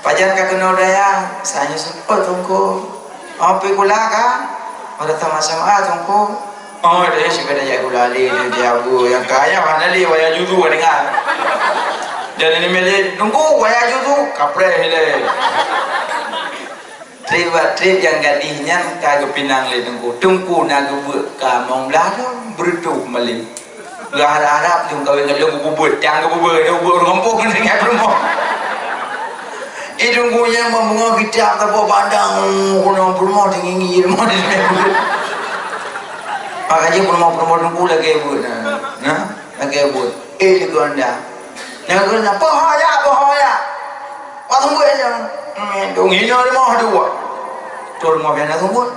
A: Pajan ka kena daya, saya sempat tungku. Apa gula ka? Pada sama-sama tungku. Dia sudah dah gula li dia abu yang kaya mana li wa yajuzu dengar. Dan ini milih nunggu waya jutu kapre hele. Trip yang gadihnya kagak pinang le tungku nagu ka mong lado bertu mali. Gak harap yung kawin ngalung bubut yang bubut rompong ni ngai promo. Tunggunya membunga kita ke bandang kuno promo tinggi mo ni. Makanya promo tunggu lagi buat. Nah, lagi buat. Gonda. Yang kena bahaya. Apa tunggu aja. Dong ini ada mah dua. Tur mau biar tunggu.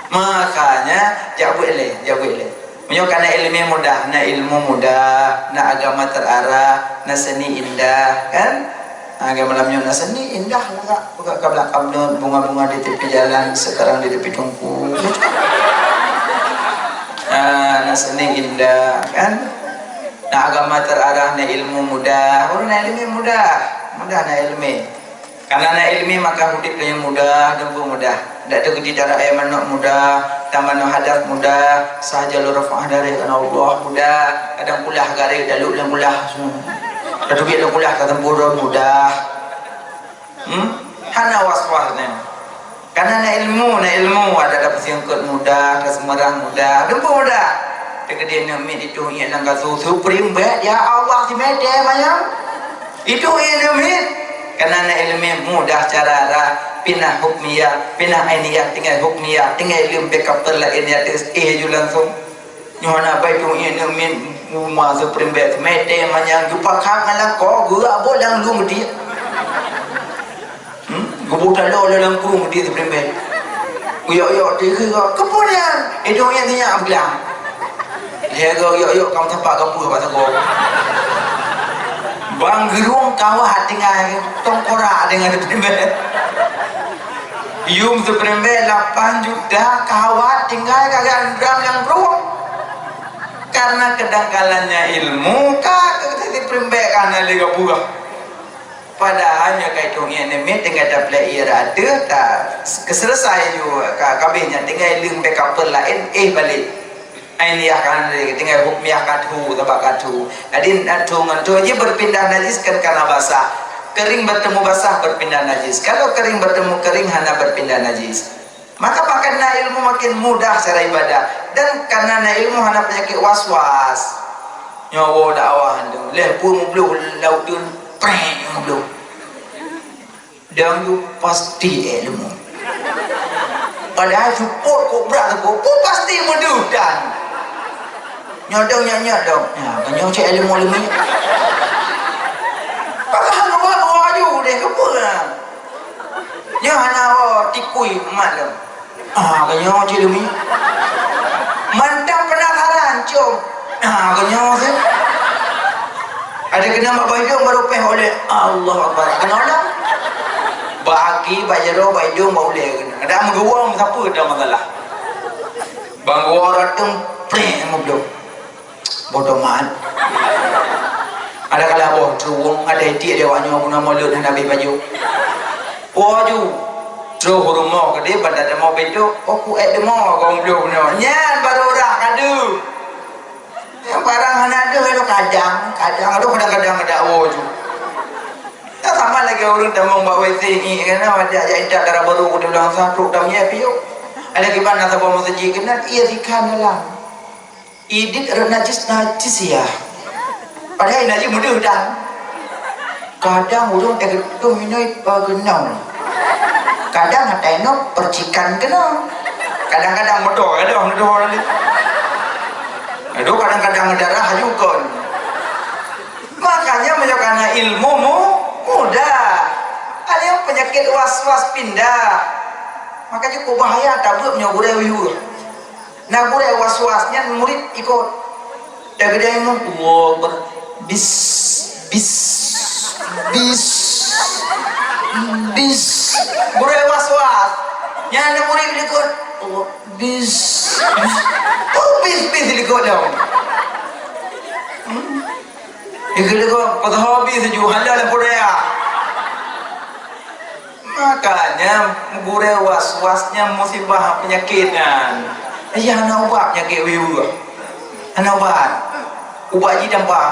A: Makanya jauh le. Menyo kana ilmu mudah, na agama terarah, na seni indah, kan? Agama lamnya na seni indah lah. Buka ke belakang bunga-bunga di tepi jalan, sekarang di tepi tungku. Na seni indah, kan? Nah agama terarah na ilmu mudah. Orang na ilmu mudah na ilmu. Karena na ilmu maka hidup yang mudah, dempu mudah. Tak ada ketidakara manok mudah, tamano hadap mudah, sahaja lu rafa'ah dari Allah mudah. Kadang kulah garis dalu lang kulah semua. Kadang biar kulah kata bodoh mudah. Hana waswasnya. Karena na ilmu ada dapat singkut mudah, kesemerang mudah, dempu mudah. Kemudian nabi itu yang langkah supreme bet ya Allah si mede banyak itu ilmu karena ilmu mudah cara pinah hukmiyah pinah ainiyah tinggal hukmiyah tinggal ilmu backup terlain ya tes langsung nyona baik itu ilmu mah supreme bet mede banyak jumpa kangen kau gua bolang lu mesti gua buta lo dalam kurung mesti supreme bet yo kemudian itu yang dia bilang dia yo kamu tempat kamu apa tak bang gerung kawat dengan tongkorak dengan prembe yum prembe 8 juta kawat tinggal kagak gram yang gerung karena kedangkalannya ilmu kagak tadi prembe karena lega buah padahal nya kaitungnya nemet tinggal dapat ira ada tak keselesai juga kabehnya tinggal ilmu backup lain balik Ainiah kan tinggal hukmiah kadhu tabak kadhu. Jadi adu ngantu aja berpindah najis kan karena basah. Kering bertemu basah berpindah najis. Kalau kering bertemu kering hana berpindah najis. Maka makan ilmu makin mudah cara ibadah. Dan karena ilmu hana penyakit was-was. Nyawa dakwah tu. Lepun mublu lautun preng mublu. Dan you pasti ilmu. Padahal support kau berat kau pasti mudah. Nyodong. Ya, banyak cek ilmu. Pakai hang aju deh ke pun. Nya hana tikui malam. Banyak cek ilmu. Mantap penasaran cum. Banyak sih. Ada kena mak baidung baru peh oleh Allah Akbar. Kenapa? Bagi bajaro baidung boleh kena. Ada menggawang siapa dah masalah. Bang gua ratung preng ngoblok. Bodoh mat. Ada kala boh truong ada dia dewanya guna mulut Nabi baju. Waju. Tro hurumo ke dia pada demo bedo. Aku demo ngoblok no. Nyan baru ora kadu. Yang barang hana ada itu kadang ada waju. Tak sama lagi orang demo bawa WC kerana ada indah darah baru udah bilang satu tamnya piu. Ada gimana sabah masjid kena ia dikan lah. Idit najis ya. Padahal najis mudah dah. Kadang urung itu minoi genau. Kadang hateno percikan genau. Kadang-kadang medok lagi. Aduh kadang-kadang darah juga. Makanya karena ilmumu mudah. Ada yang penyakit was-was pindah. Maka cukup bahaya tak boleh menyogure wiyu. Nah boleh was-wasnya murid ikut. Dah gede yang bis boleh was-was. Yang ada murid ikut bis ikut dong. Ikut pada hobi sejuk halal budaya. Makanya boleh was-wasnya musibah penyakitan. Hana ubat penyakit wiyu. Hana ubat je dampak.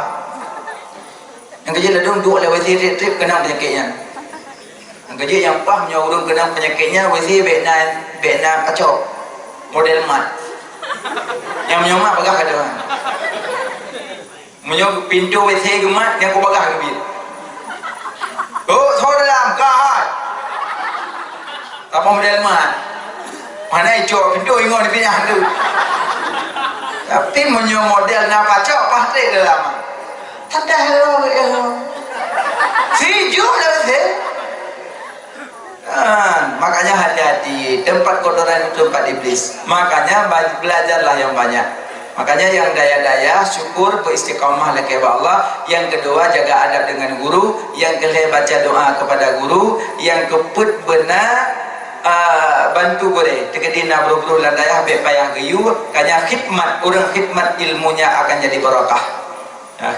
A: Yang kerja ladung duk lewat trip kena penyakitnya. Yang kerja yang pah menyuruh kena penyakitnya WC Vietnam kacau model mat. Yang menyomak bagah ada. Menyuruh pintu WC gemat yang kau bagah ke bil. Oh, thor dalam kahat. Apa model mat? Mana itu pintu ingat di pindah tu. Tapi menyuruh model nak kacau pasti dalam. Tak ada hello. Sejuk dah betul. Makanya hati-hati, tempat kotoran itu tempat iblis. Makanya belajarlah yang banyak. Makanya yang daya-daya syukur beristiqamah kepada Allah. Yang kedua jaga adab dengan guru. Yang ketiga baca doa kepada guru. Yang keempat benar bantu boleh. Tegedina buru-buru landaya habis payah geyu. Kanya khidmat, orang khidmat ilmunya akan jadi barakah.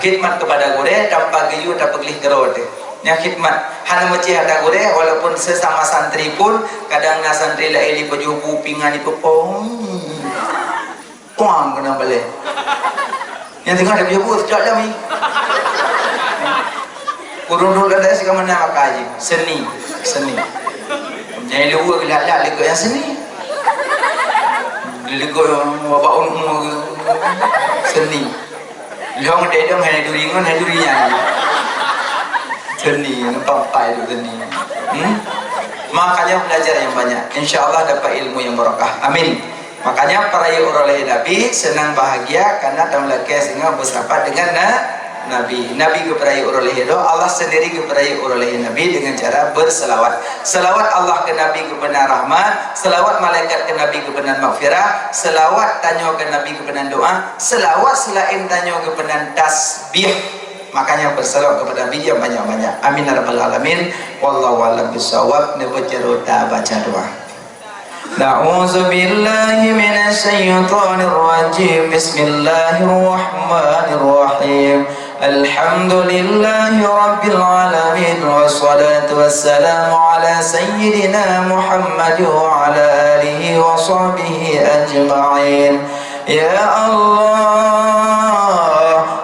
A: Khidmat kepada guru tanpa geyu tanpa gelih gerot. Yang khidmat hana meci ada gure walaupun sesama santri pun kadang na santri la eli pejubu pingan itu puang kena balik yang tengah ada pejubu sejak dah mi kurun dulu ada si kamana makaji seni yang luar gelak-gelak lekuk yang seni lekuk bapak umum seni liang dedong hai duringan hai durinya seni, nampak itu seni. Makanya belajar yang banyak. InsyaAllah dapat ilmu yang barakah. Amin. Makanya para oleh Nabi senang bahagia karena tamlaki sehingga bersahabat dengan Nabi. Nabi kepada oleh itu, Allah sendiri kepada oleh Nabi dengan cara berselawat. Selawat Allah ke Nabi kepada rahmat, selawat malaikat ke Nabi kepada maghfirah, selawat tanya ke Nabi kepada doa, selawat selain tanya kepada tasbih. Makanya bersalawat kepada Nabi yang banyak-banyak. Amin ya rabbal alamin. Wallahu a'lam bishawab. Baca doa. Na'udzu billahi minasy syaithanir rajim. Bismillahirrahmanirrahim. Alhamdulillahi rabbil alamin wassalatu wassalamu ala sayyidina Muhammad wa ala alihi wa sahbihi ajma'in. Ya Allah,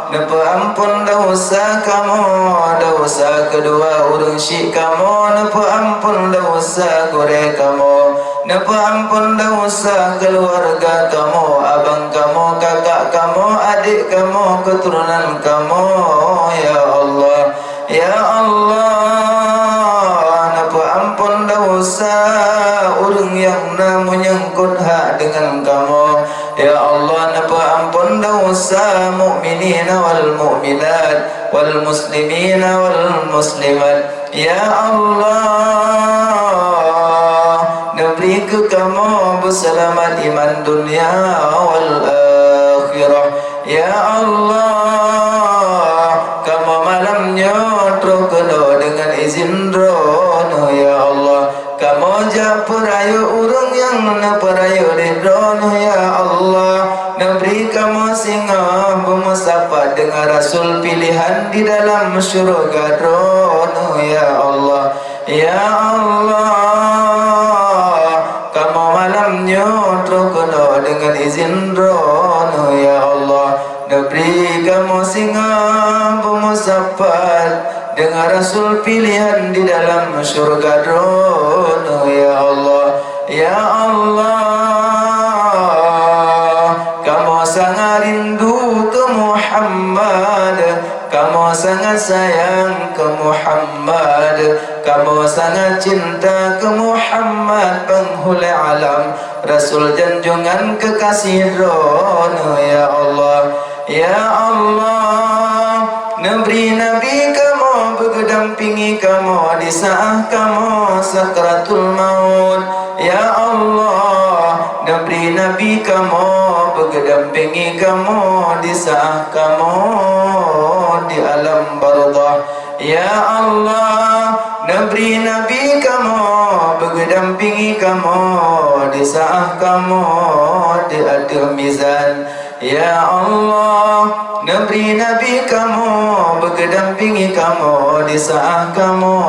A: napa ampun dosa kamu, dosa kedua urang syik kamu, napa ampun dosa gore kamu, napa ampun dosa keluarga kamu, abang kamu, kakak kamu, adik kamu, keturunan kamu. Ya Allah, ya Allah, napa ampun dosa urang yang menyangkut hak dengan kamu. Ya Allah, napa ampun dosa mukminin wal mukminat wal muslimin wal muslimat. Ya Allah, nabri ke kamu berselamat iman dunia wal akhirah. Ya Allah, kamu malamnya terkena dengan izin rono. Ya Allah, kamu japurayu urang yang naparayu ridhono. Ya Allah, nabri kamu singa bemusafat dengan Rasul pilihan di dalam syurga rono. Ya Allah, ya Allah, kamu malamnya terkena dengan izin rono. Ya Allah, nabri kamu singa bemusafat dengan Rasul pilihan di dalam syurga rono. Ya Allah, ya Allah, kamu sangat rindu ke Muhammad, kamu sangat sayang ke Muhammad, kamu sangat cinta ke Muhammad, penghulu alam, Rasul junjungan kekasih rono. Ya Allah, ya Allah, Nabi kamu berdampingi kamu di saat kamu sakratul maut. Ya Allah, Nabi kamu berdampingi kamu di saat kamu di alam barzakh. Ya Allah, Nabi kamu berdampingi kamu di saat kamu di akhir mizan. Ya Allah, Nabi kamu berdampingi kamu di saat kamu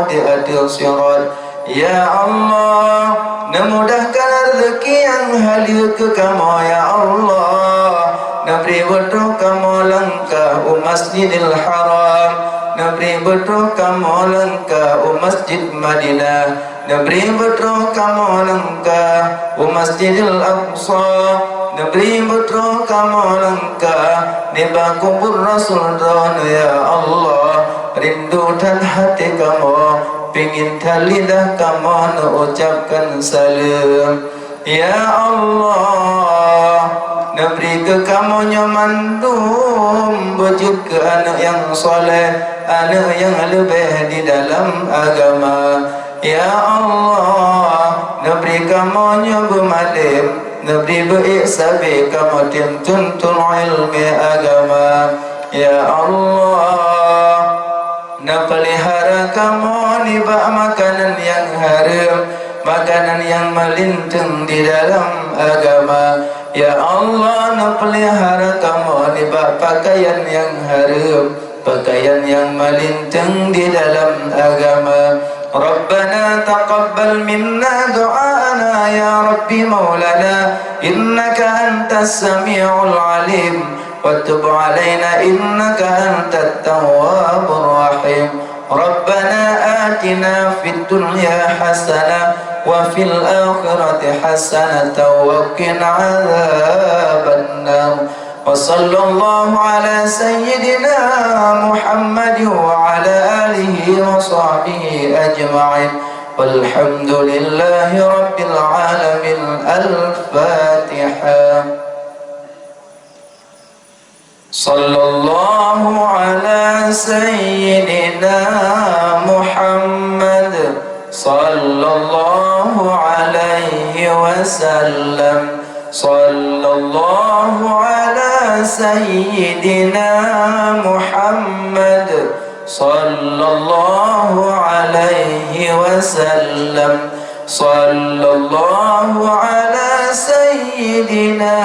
A: di akhir sirat. Ya Allah, memudahkan rezeki yang hadir ke kamu. Ya Allah, Nabi betul kamu langkah Masjidil Haram, Nabi betul kamu langkah Masjid Madinah, Nabi betul kamu langkah Masjidil Aqsa, Nabi betul kamu langkah di kubur Rasul. Ya Allah, rindu dan hati kamu, pingin lidah kamu ucapkan salam. Ya Allah, Nabi ke kamu nyamandum wujud ke anak yang soleh, anak yang lebih di dalam agama. Ya Allah, Nabi kamu nyabemalim, Nabi beriksabi kamu tuntul ilmi agama. Ya Allah, napelihara kamu nibak makanan yang haram, makanan yang melintang di dalam agama. Ya Allah, napelihara kamu nibak pakaian yang haram, pakaian yang melintang di dalam agama. Rabbana taqabbal minna du'ana ya Rabbi maulana, innaka antas sami'ul alim, وتب علينا إنك أنت التواب الرحيم. ربنا آتنا في الدنيا حسنة وفي الآخرة حسنة وقنا عذاب النار. وصلى الله على سيدنا محمد وعلى آله وصحبه أجمعين والحمد لله رب العالمين. الفاتحة. صلى الله على سيدنا محمد صلى الله عليه وسلم. صلى الله على سيدنا محمد صلى الله عليه وسلم. صلى الله على سيدنا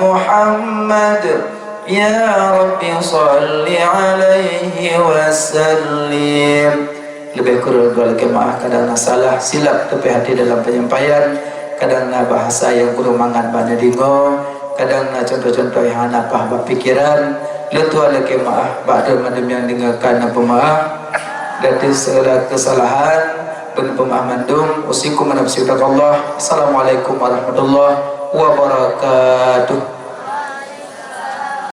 A: محمد Ya Rabbi salli alaihi wasallim. Lebih kurang kalau maaf kadang salah silap tapi hati dalam penyampaian, kadang bahasa yang kurang mangan pada dingo, kadang na contoh-contoh yang anak apa pikiran letua lagi maaf ba'da madam yang dengarkan apa maaf dari segala kesalahan dan pemahaman dum usikum menafsirkan Allah. Assalamualaikum warahmatullahi wabarakatuh.